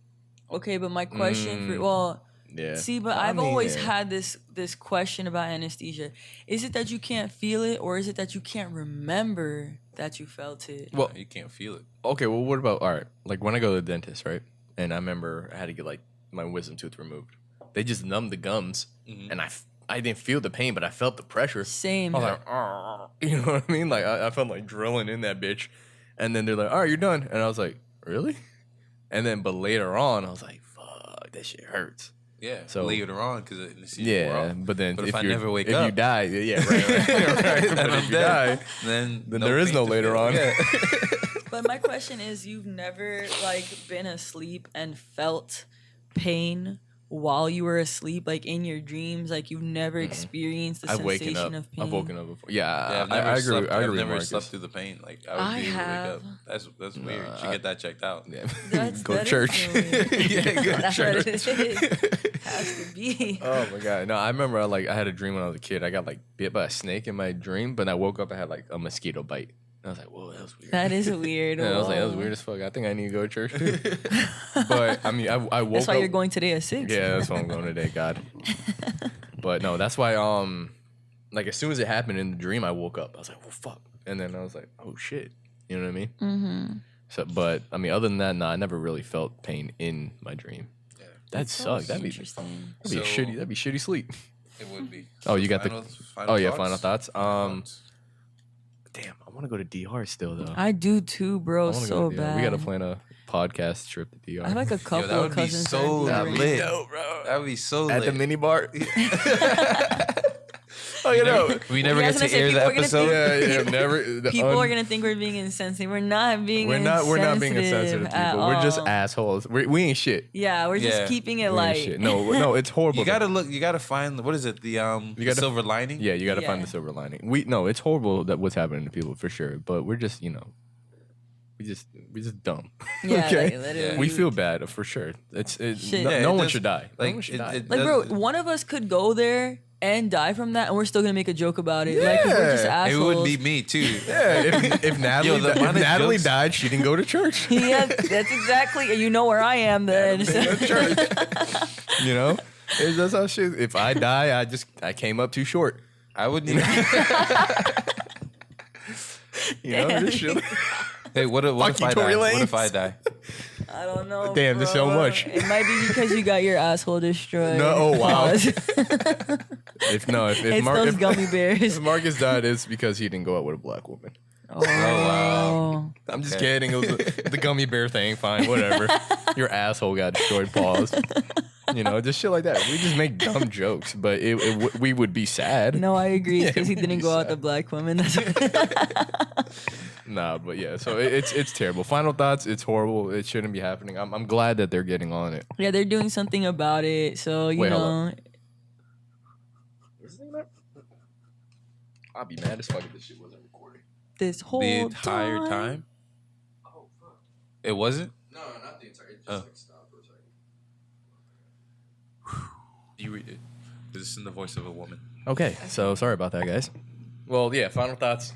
Okay, but my question for Yeah. see, but I I've mean, always yeah. had this question about anesthesia. Is it that you can't feel it, or is it that you can't remember that you felt it? Well, You can't feel it. okay, well, what about, all right, like when I go to the dentist, right? And I remember I had to get like my wisdom tooth removed. They just numbed the gums, and I didn't feel the pain, but I felt the pressure. Same. I was like, "Argh." You know what I mean? Like I felt like drilling in that bitch. And then they're like, all right, you're done. And I was like, really? And then, but later on, I was like, fuck, that shit hurts. Yeah. So- later on, because Yeah, but then But if I you never wake if up- you die, yeah, right. But I'm if you dead. die, then there is pain no to later feel. on. Yeah. But my question is, you've never like been asleep and felt pain while you were asleep, like in your dreams, like you've never experienced the sensation of pain? I've woken up before. Yeah, Yeah, I agree. slept, I agree I've with never Marcus. slept through the pain. Like I I would be able to have. wake up. That's weird. You should get that checked out. Yeah. Go to church. yeah, go to that's church. what it is. Has to be. Oh my god! No, I remember I had a dream when I was a kid. I got like bit by a snake in my dream, but I woke up. I had like a mosquito bite. And I was like, "Whoa, that was weird." That is weird. Yeah, I was like, "That was Whoa. weird as fuck." I think I need to go to church too. But I mean, I woke That's why up. you're going today at 6. Yeah, that's why I'm going today. God. But no, that's why. Like as soon as it happened in the dream, I woke up. I was like, "Well, fuck," and then I was like, "Oh shit," you know what I mean? Mm-hmm. So, but I mean, other than that, no, I never really felt pain in my dream. Yeah. That'd suck. That'd be interesting. shitty. That'd be shitty sleep. It would be. Oh, you got final final thoughts? thoughts. Damn, I want to go to DR still though. I do too, I bro. wanna go So to DR. bad. We gotta plan a podcast trip to DR. I have like a couple that of would be cousins. so that do lit. it. Dope, bro. That would be so At lit. the mini bar. Oh, you know. We never Yeah, I get was to gonna say, air the people are gonna episode. think- Yeah, never. People are gonna think we're being insensitive. We're not being. We're not being insensitive at people. We're just all. assholes. We ain't shit. Yeah, we're Yeah. just keeping it We ain't light. shit. No, it's horrible. You gotta look. You gotta find what is it? The gotta- silver lining. Yeah, you gotta Yeah. find the silver lining. It's horrible that what's happening to people for sure. But we're just we just dumb. Yeah, okay. like, literally. We feel bad for sure. Shit. No, Yeah, no it one does- should die. No Like one should it, die. it Like, bro, does- one of us could go there and die from that, and we're still gonna make a joke about it. Like, 'cause we're just Yeah. it assholes. would be me too. Yeah, if Natalie, the amount of Natalie jokes- died, she didn't go to church. Yeah, that's exactly. You know where I am then. You know, that's how shit. If I die, I came up too short. I wouldn't even. You know, this shit. Hey, what if Fuck you, I die? Tory What if Lanez. I die? I don't know. Damn, there's so bro. much. It might be because you got your asshole destroyed. No, oh, wow. Pause. If It's those gummy bears. if Marcus died, it's because he didn't go out with a black woman. Oh, wow. I'm just Okay. kidding. It was the gummy bear thing. Fine, whatever. Your asshole got destroyed. Pause. Just shit like that. We just make dumb jokes, but we would be sad. No, I agree. Yeah, Because he it would didn't be go out sad. the black woman. That's Nah, but yeah. So it's terrible. Final thoughts. It's horrible. It shouldn't be happening. I'm glad that they're getting on it. yeah, they're doing something about it. So you Wait, hold know, I'll be mad as fuck if this shit wasn't recording. this whole The entire time? Oh fuck. It wasn't. No, not the entire. It Oh. stopped for a second. You read it. This is in the voice of a woman. Okay, so sorry about that, guys. Well, yeah, final thoughts.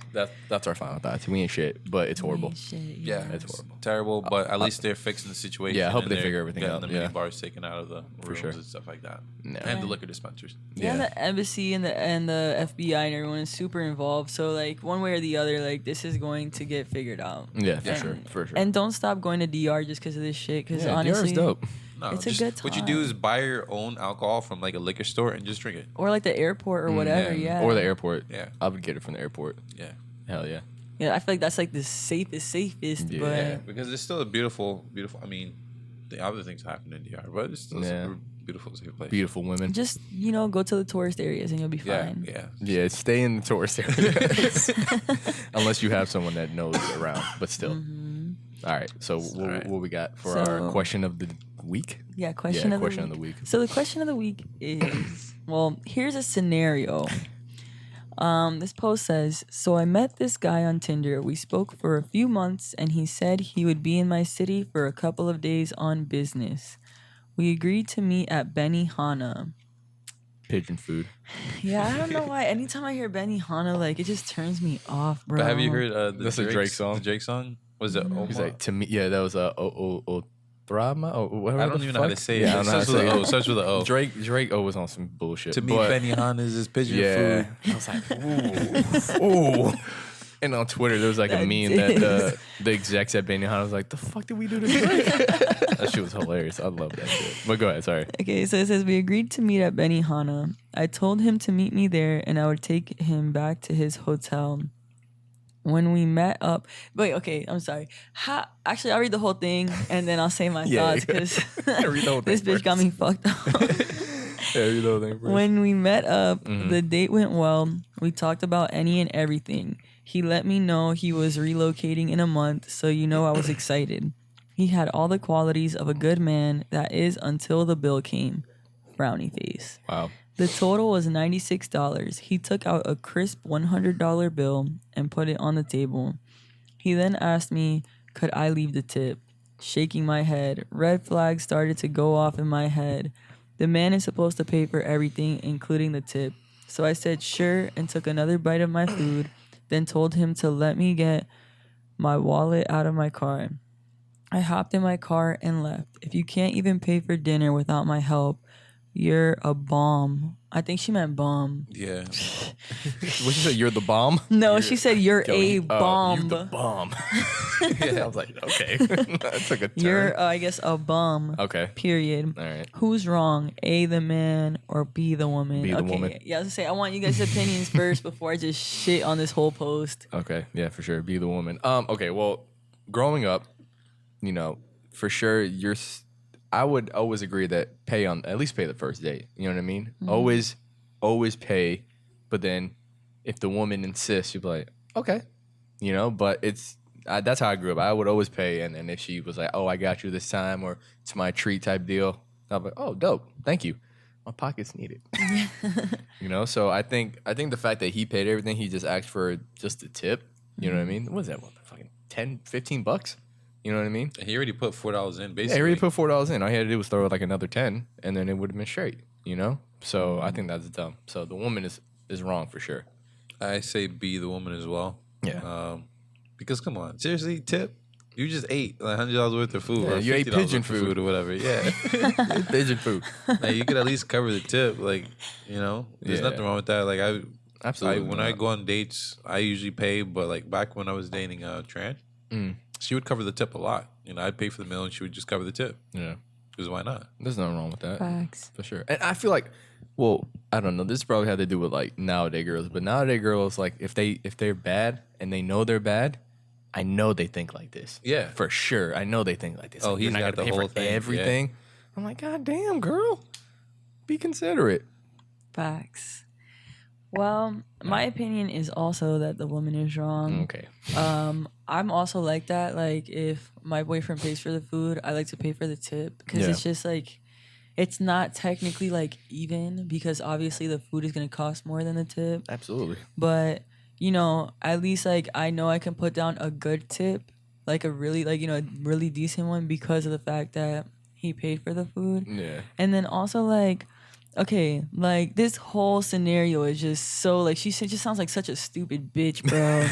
That's our final thoughts. We ain't shit, but it's horrible. Shit, Yeah, It's it's horrible. terrible, but at least they're fixing the situation. Yeah, I hope and they they're figure everything getting out, the mini yeah. bars taken out of the For rooms sure. and stuff like that, Yeah. and the liquor dispensers. Yeah, the embassy and the FBI and everyone is super involved. So like one way or the other, like this is going to get figured out. Yeah, for And- sure, for sure. And don't stop going to DR just because of this shit. Because yeah, honestly, DR's dope. No, It's a just, good What you do time. is buy your own alcohol from like a liquor store and just drink it. or like the airport or whatever. Yeah. Or the airport. Yeah. I would get it from the airport. Yeah. Hell yeah. Yeah, I feel like that's like the safest. Yeah. But Yeah, because it's still a beautiful. I mean, the other things happen in DR, but it's still Yeah. a beautiful, safe place. Beautiful women. just go to the tourist areas and you'll be Yeah, fine. yeah. Yeah, stay in the tourist areas. Unless you have someone that knows around, but still. All right, so what we got for our So- question of the week? Yeah, question of question the of week. the week. So the question of the week is, well, here's a scenario. This post says, so I met this guy on Tinder. We spoke for a few months and he said he would be in my city for a couple of days on business. We agreed to meet at Benihana. Pigeon food. Yeah, I don't know why. Anytime I hear Benihana, like it just turns me off, bro. But have you heard That's a Drake song. The Drake song was it? No. Omar? He's like, to me, yeah, that was Thrama. Oh, whatever I don't the even know how to fuck. say it. Yeah, I It don't know how to starts with say an O. it. Starts with an O. Drake was on some bullshit. To me, but- Benihana's is pigeon yeah, food. I was like, ooh. And on Twitter, there was like a That meme that the execs at Benihana was like, the fuck did we do to Drake? That shit was hilarious. I love that shit. But go ahead, sorry. Okay, so it says we agreed to meet at Benihana. I told him to meet me there and I would take him back to his hotel. When we met up, wait, okay, I'm sorry. Actually, I'll read the whole thing and then I'll say my Yeah, thoughts because Read the whole this thing bitch got me fucked up. Yeah, read the whole thing first. When we met up, the date went well. We talked about any and everything. He let me know he was relocating in a month, so I was excited. He had all the qualities of a good man, that is, until the bill came. frowny face. Wow. The total was $96. He took out a crisp $100 bill and put it on the table. He then asked me, could I leave the tip? Shaking my head. Red flags started to go off in my head. The man is supposed to pay for everything, including the tip. So I said sure and took another bite of my food, then told him to let me get my wallet out of my car. I hopped in my car and left. If you can't even pay for dinner without my help, you're a bomb. I think she meant bomb. Yeah. What she said? You're the bomb. No, she said you're a bomb. You're the bomb. Yeah, I was like, okay, that took a turn. You're, I guess, a bum. Okay. Period. All right. Who's wrong? A, the man, or B, the woman? B, the okay. woman. Yeah, I was gonna say I want you guys' opinions first before I just shit on this whole post. Okay. Yeah, for sure. Be the woman. Okay. Well, growing up, you know, for sure, I would always agree that at least pay the first date. You know what I mean? Mm-hmm. Always pay. But then if the woman insists, you'd be like, okay, you know, but that's how I grew up. I would always pay. And then if she was like, oh, I got you this time, or it's my treat type deal, I'd be like, oh, dope. Thank you. My pockets need it. You know? So I think the fact that he paid everything, he just asked for just a tip. You know what I mean? What is that? What, fucking $10, $15? You know what I mean? He already put $4 in, basically. Yeah, he already put $4 in. All he had to do was throw like another 10, and then it would have been straight. You know? So I think that's dumb. So the woman is wrong for sure. I say be the woman as well. Yeah. Because come on, seriously, tip. You just ate like $100 worth of food. Yeah, or you ate $50 pigeon worth of food or whatever. Yeah. Pigeon food. Like, you could at least cover the tip. Like, you know, there's Yeah. nothing wrong with that. Like Absolutely. when I go on dates, I usually pay. But like back when I was dating Tran, she would cover the tip a lot. You know, I'd pay for the meal and she would just cover the tip. Yeah. Because why not? There's nothing wrong with that. Facts. For sure. And I feel like, well, I don't know. This probably had to do with like nowadays girls, but nowadays girls, like if they're bad and they know they're bad, I know they think like this. Yeah. For sure. I know they think like this. Oh, like, he's you're not got gonna the pay whole for thing. Yeah. everything. I'm like, God damn, girl. Be considerate. Facts. Well, my opinion is also that the woman is wrong. Okay. I'm also like that. Like, if my boyfriend pays for the food, I like to pay for the tip because Yeah. it's just like, it's not technically like even because obviously the food is gonna cost more than the tip. Absolutely. But you know, at least like I know I can put down a good tip, like a really like a really decent one because of the fact that he paid for the food. Yeah. And then also like, okay, like this whole scenario is just so like she just sounds like such a stupid bitch, bro.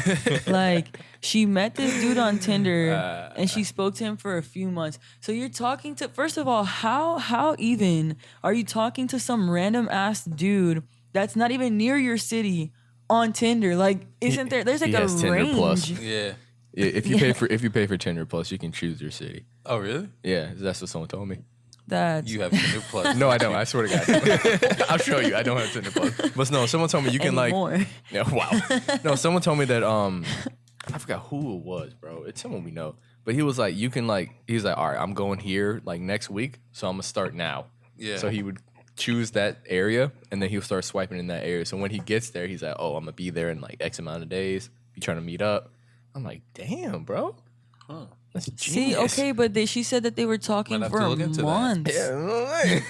Like she met this dude on Tinder and she spoke to him for a few months. So you're talking to, first of all, how even are you talking to some random ass dude that's not even near your city on Tinder? Like, isn't there's like he a has Tinder range? Plus. Yeah. If you pay for Tinder Plus, you can choose your city. Oh, really? Yeah, that's what someone told me. That's You have Tinder Plus. No, I don't. I swear to God. I'll show you. I don't have Tinder Plus. But no, someone told me you can anymore. like. Yeah, wow. No, someone told me that I forgot who it was, bro. It's someone we know. But he was like, you can like. He's like, all right, I'm going here like next week, so I'm gonna start now. Yeah. So he would choose that area, and then he'll start swiping in that area. So when he gets there, he's like, oh, I'm gonna be there in like X amount of days. You trying to meet up? I'm like, damn, bro. Huh. That's See, genius. okay, but she said that they were talking Might have for to look into that. months. Yeah, no way.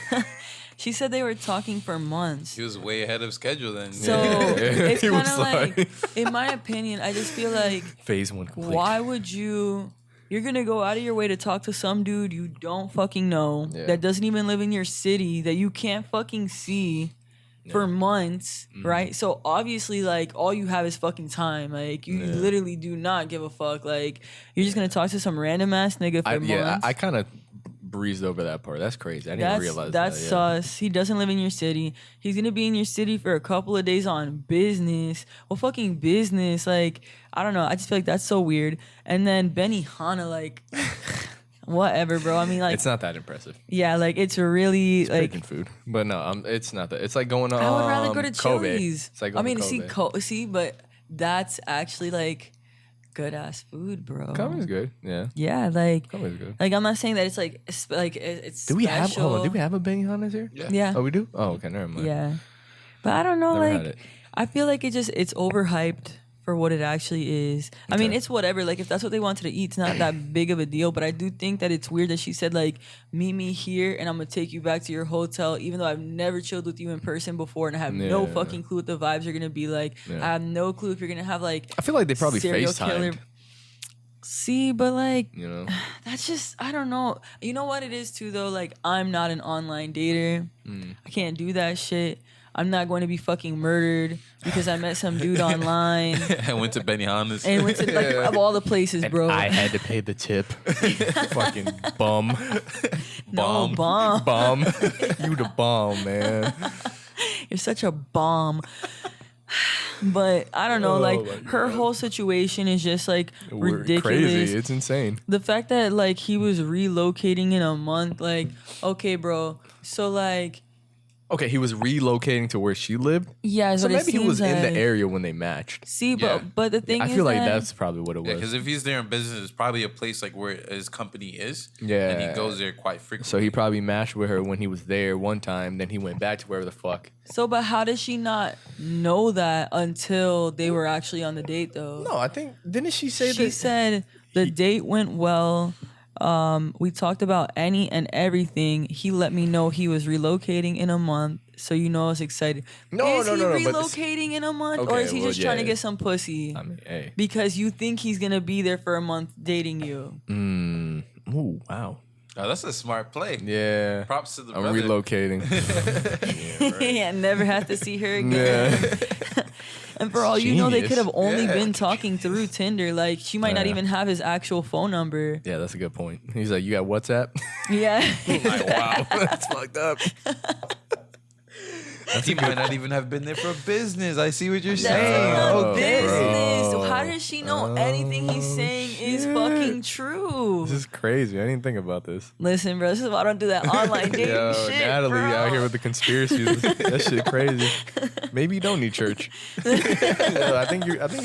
She said they were talking for months. He was way ahead of schedule then. So it's He kind was of like, in my opinion, I just feel like, Phase 1 complete. why would you're gonna go out of your way to talk to some dude you don't fucking know, Yeah. that doesn't even live in your city, that you can't fucking see for months, right? So obviously, like, all you have is fucking time. Like, you literally do not give a fuck. Like, you're just gonna talk to some random ass nigga for months. I kind of breezed over that part. That's crazy. I didn't realize that's that. Yeah. sus. He doesn't live in your city. He's gonna be in your city for a couple of days on business. Well, fucking business. Like, I don't know. I just feel like that's so weird. And then Benihana, like, whatever, bro. I mean, like, It's not that impressive. yeah, like, it's really It's like. pigeon food, but no, it's not that. It's like going to. I would rather go to Kobe. Chili's. It's like I going mean, to Kobe. see, but that's actually like good ass food, bro. Kobe's good. Yeah, Yeah, like, Kobe's good. I'm not saying that it's like it's. Do we have? special. Hold on. Do we have a Benihana's here? Yeah. Yeah. Oh, we do. Oh, okay. Never mind. Yeah, but I don't know. Never had Like, it. I feel like it's overhyped for what it actually is. I mean, it's whatever. Like, if that's what they wanted to eat, it's not that big of a deal. But I do think that it's weird that she said, like, meet me here and I'm going to take you back to your hotel, even though I've never chilled with you in person before and I have no fucking clue what the vibes are going to be like. I have no clue if you're going to have, like, I feel like they probably serial FaceTimed. killer. See, but, like, You know? that's just, I don't know. You know what it is, too, though? Like, I'm not an online dater. I can't do that shit. I'm not going to be fucking murdered because I met some dude online. I went to Benihana's. And went to, like, of all the places, bro. I had to pay the tip. Fucking bum. No, bomb. Bum. You the bomb, man. You're such a bomb. But I don't know, Oh like, my her God. whole situation is just, like, ridiculous. Crazy. It's insane. The fact that, like, he was relocating in a month, like, okay, bro. So, like, Okay, he was relocating to where she lived. yeah, So but it maybe he seems was in the like- area when they matched. See, Yeah. but the thing I is feel like that that's probably what it Yeah, was. because if he's there in business, it's probably a place like where his company is. Yeah. And he goes there quite frequently. So he probably matched with her when he was there one time. Then he went back to wherever the fuck. So, but how does she not know that until they were actually on the date, though? No, I think didn't she say She said the date went well. We talked about any and everything. He let me know he was relocating in a month, so you know I was excited. No, is no, he no, no, but relocating in a month, or Okay, is he well, just trying to yeah. get some pussy? I mean, hey. Because you think he's gonna be there for a month dating you. Ooh, wow. Oh, that's a smart play. Yeah. Props to the I'm brother. relocating. Yeah, never have to see her again. Yeah. And for all you know, they Genius. could have only Yeah. been talking through Tinder. Like, she might not Yeah. even have his actual phone number. Yeah, that's a good point. He's like, you got WhatsApp? Yeah. Like, wow, that's fucked up. He might not even have been there for business. I see what you're That's saying. not Okay. business. bro. How does she know anything he's saying is shit. fucking true? This is crazy. I didn't think about this. Listen, bro, this is why I don't do that online dating Yo, shit, Natalie bro. out here with the conspiracies. That shit crazy. Maybe you don't need church. I think you're good. I think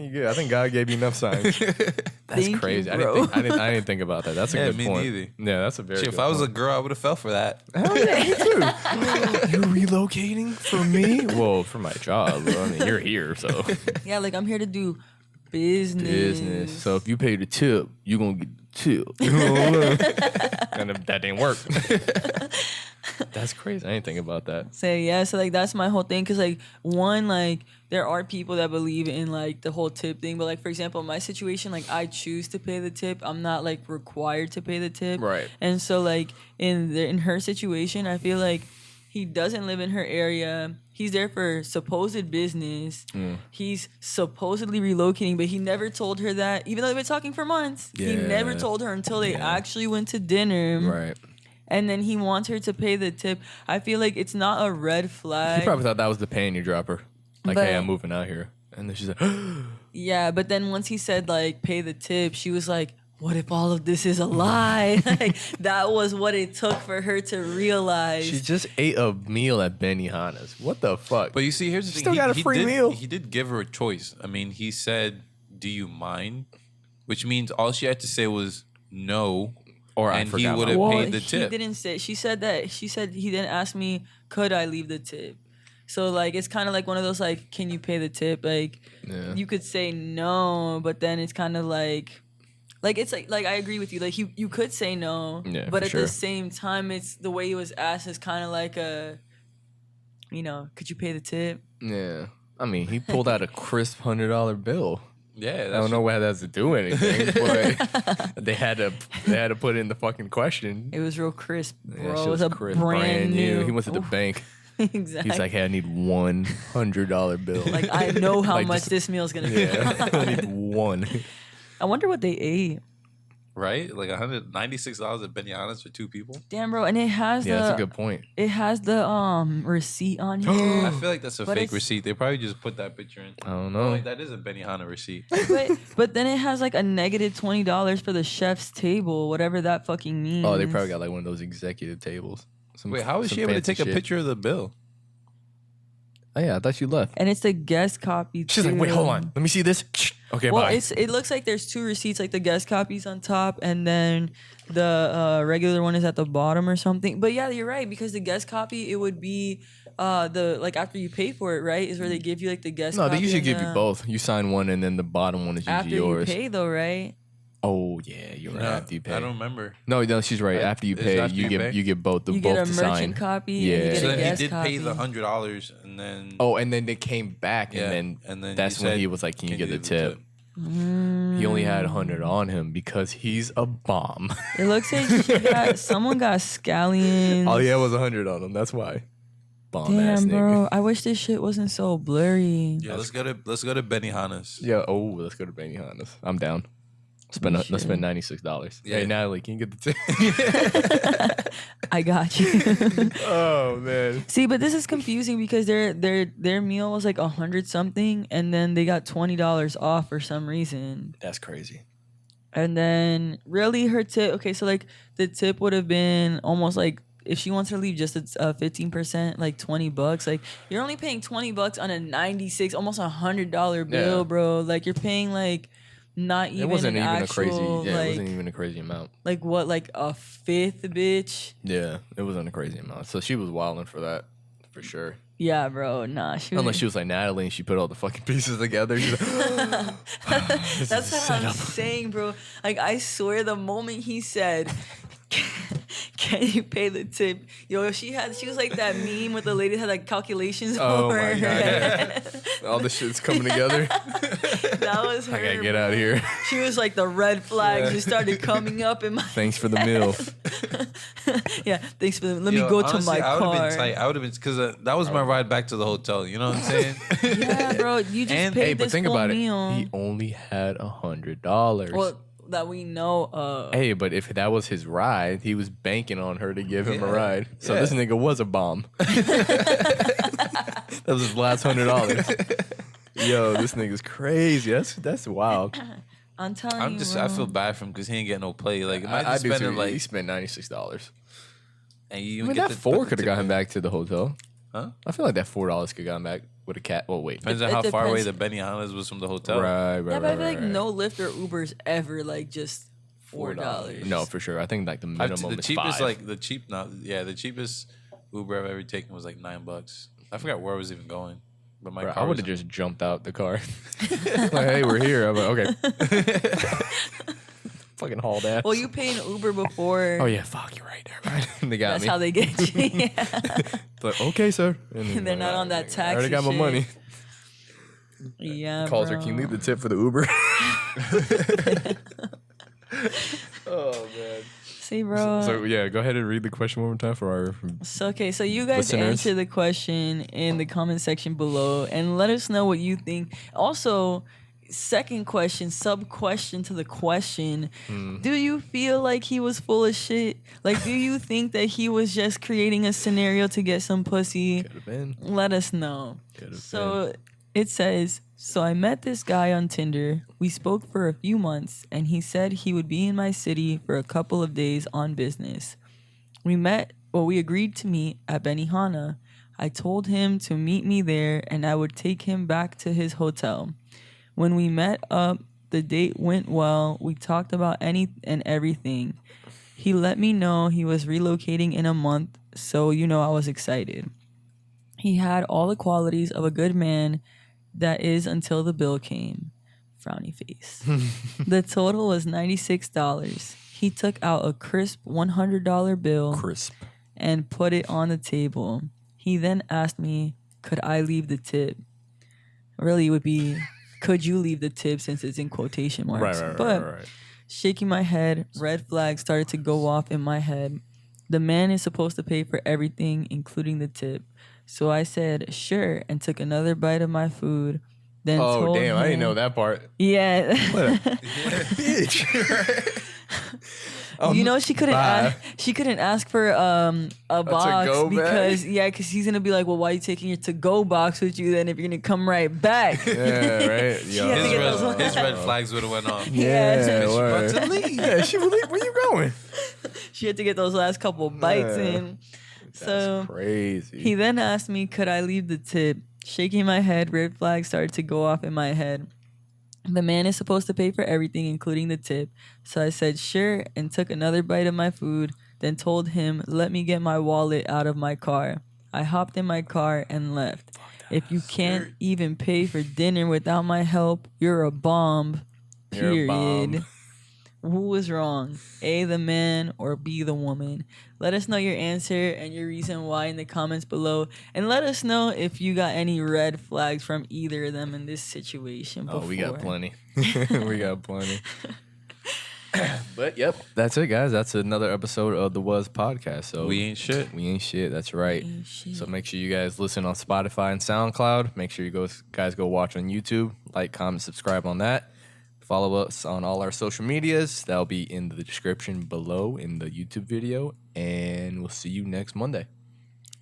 you're good. I think God gave you enough signs. That's Thank you, crazy. bro. I didn't think about that. That's a Yeah, good me point. neither. Yeah, that's a very Shit, good if I was a point. girl, I would have fell for that. Hell yeah, me too. You're relocating for me? Well, for my job. Well, I mean, you're here, so Yeah, like, I'm here to do business. So if you pay the tip, you're gonna get the tip. You know what I'm saying? And if that didn't work. That's crazy. I didn't think about that. Say yeah, so like that's my whole thing. Cause like one, like there are people that believe in like the whole tip thing, but like for example, in my situation, like I choose to pay the tip. I'm not like required to pay the tip. Right. And so like in her situation, I feel like he doesn't live in her area. He's there for supposed business. He's supposedly relocating, but he never told her that. Even though they've been talking for months, he never Yeah. told her until they actually went to dinner. Right. And then he wants her to pay the tip. I feel like it's not a red flag. He probably thought that was the panty dropper. Like, But- hey, I'm moving out here. And then she's like, Yeah, but then once he said like pay the tip, she was like, what if all of this is a lie? Like that was what it took for her to realize. she just ate a meal at Benihana's. What the fuck? But you see, here's the thing. Still got a free meal. He did give her a choice. I mean, he said, "Do you mind?" Which means all she had to say was no, Or I and he forgot would my have well, paid the he tip. didn't say. She said he didn't ask me, could I leave the tip? So like it's kind of like one of those like, can you pay the tip? Like Yeah. you could say no, but then it's kind of like it's like I agree with you. Like you could say no, Yeah, but for at sure. the same time, it's the way it was asked is kind of like a, could you pay the tip? Yeah. I mean, he pulled out a crisp $100 bill. Yeah, I don't know why that has to do anything, but they had to put in the fucking question. It was real crisp, bro. Yeah, it shit was a crisp, brand new. He went to the bank. Exactly. He's like, hey, I need $100 bill. like I know how Like, much just- this meal's gonna be. yeah, I need one. I wonder what they ate. Right? Like $196 at Benihana's for two people. Damn, bro, and it has Yeah, the that's a good point. it has the receipt on I here. feel like that's a But fake it's- receipt. They probably just put that picture in. I don't Oh, know. wait, that is a Benihana receipt. but then it has like a negative $20 for the chef's table, whatever that fucking means. Oh, they probably got like one of those executive tables. Wait, how was some she able to fancy take a shit. picture of the bill? Oh yeah, I thought you left. And it's the guest copy. She's like, too. wait, hold on. Let me see this. Okay, Well, bye. it looks like there's two receipts, like the guest copies on top, and then the regular one is at the bottom or something. But yeah, you're right, because the guest copy, it would be the like after you pay for it, right? Is where they give you like the guest. No, they copy usually and give you both. You sign one, and then the bottom one is usually after yours. you pay, though, right? Oh yeah, you're right. No, After you pay, I don't remember. No, she's right. After you Is it pay, after you you get pay? you get both the You both get a to merchant sign. copy. Yeah. And you get So a then he guest did copy. pay the $100, and then Oh, and then they came back, yeah, and then you that's when said, he was like, "Can you get the leave tip?" He only had 100 on him because he's a bomb. It looks like someone got scallions. All he had was 100 on him. That's why. Bomb ass Damn, nigga. bro. I wish this shit wasn't so blurry. Yeah, let's go to Benihana's. Yeah. Oh, let's go to Benihana's. I'm down. Let's spend $96. Yeah. Hey Natalie, can you get the tip? I got you. Oh man. See, but this is confusing because their meal was like 100 something, and then they got $20 off for some reason. That's crazy. And then really her tip. Okay, so like the tip would have been almost like if she wants to leave just 15%, like $20. Like you're only paying $20 on a 96, almost $100 bill, Yeah. bro. Like you're paying like not even It wasn't an even actual, a crazy. Yeah, like, it wasn't even a crazy amount. like what, like a fifth, bitch. Yeah, it wasn't a crazy amount. So she was wilding for that, for sure. Yeah, bro. Nah, she was. Unless she was like Natalie and she put all the fucking pieces together. She's like, That's what I'm saying, bro. Like I swear, the moment he said, "Can you pay the tip?" Yo, she was like that meme with the lady that had like calculations Oh for my her. God, yeah. All the shit's coming together. That was her. I gotta get bro. out of here. She was like the red flags just started coming up in my. Thanks for the meal. Yeah, thanks for. Let me go to my I would car. have been tight. I would have been because that was my ride back to the hotel. You know what I'm saying? Yeah, bro, you just And- paid Hey, this but think full about meal. it. He only had $100. Well, that we know of. Hey, but if that was his ride, he was banking on her to give him a Yeah. ride. So Yeah. this nigga was a bomb. That was his last $100. Yo, this nigga's crazy. That's wild. I'm telling I'm you, just bro. I feel bad for him because he ain't getting no play. Like imagine I do spending too. like He spent $96. and you I mean, get that the $4 fucking could have got him tip. back to the hotel. Huh? I feel like that $4 could have got him back with a cat. Well, wait. Depends on It how far away depends. the Benihana's was from the hotel. Right. Yeah, but I feel like right. no Lyft or Uber's ever like just $4. No, for sure. I think like the minimum The is cheapest, $5. like the cheapest Uber I've ever taken was like $9. I forgot where I was even going, but my Bro, car I would was have just jumped out the car. Like, hey, we're here. I'm like, okay. Fucking hauled ass. Well, you pay an Uber before. Oh yeah, fuck, you're right. Never mind. They got That's me. how they get you. Yeah. Like, okay, sir. And then They're like, not on "Alright, that nigga, I already taxi got my shit." money. Yeah, Calls bro. her, can you leave the tip for the Uber? Oh man. See, bro. So yeah, go ahead and read the question one more time for our. Okay, so you guys Listeners. answer the question in the comment section below and let us know what you think. Also, second question, sub question to the question. Do you feel like he was full of shit? Like, do you think that he was just creating a scenario to get some pussy? Could have been. Let us know. Could have So it says, so I met this guy on Tinder. We spoke for a few months, and he said he would be in my city for a couple of days on business. We agreed to meet at Benihana. I told him to meet me there, and I would take him back to his hotel. When we met up, the date went well. We talked about any and everything. He let me know he was relocating in a month, so I was excited. He had all the qualities of a good man, that is until the bill came. Frowny face. The total was $96. He took out a crisp $100 bill Crisp. and put it on the table. He then asked me, could I leave the tip? Really, it would be, could you leave the tip since it's in quotation marks? But shaking my head, red flags started to go off in my head. The man is supposed to pay for everything, including the tip. So I said, sure, and took another bite of my food. Then told damn! I didn't him- know that part. Yeah. Bitch. She couldn't ask for a box to-go because because he's gonna be like, well, why are you taking your to-go box with you then if you're gonna come right back? Yeah, right. Yo. had to get those His red flags would have went off. Yeah, word. About to leave. Yeah, she will leave. Where you going? She had to get those last couple bites Yeah. in. So Crazy. he then asked me, could I leave the tip? Shaking my head, red flags started to go off in my head. The man is supposed to pay for everything, including the tip. So I said, sure, and took another bite of my food, then told him, let me get my wallet out of my car. I hopped in my car and left. If you can't even pay for dinner without my help, you're a bomb. You're a bomb. Period. Who was wrong? A, the man, or B, the woman? Let us know your answer and your reason why in the comments below. And let us know if you got any red flags from either of them in this situation before. Oh, we got plenty. We got plenty. But, yep, that's it, guys. That's another episode of the W.A.S podcast. So We ain't shit. We ain't shit. That's right. Ain't shit. So make sure you guys listen on Spotify and SoundCloud. Make sure you guys go watch on YouTube. Like, comment, subscribe on that. Follow us on all our social medias. That'll be in the description below in the YouTube video. And we'll see you next Monday.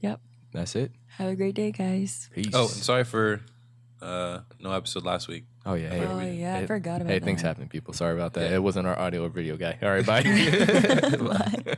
Yep. That's it. Have a great day, guys. Peace. Oh, and sorry for no episode last week. Oh, yeah. Hey, Oh, yeah. I forgot about Hey, that. things happen, people. Sorry about that. Yeah. It wasn't our audio or video guy. All right, bye. Bye.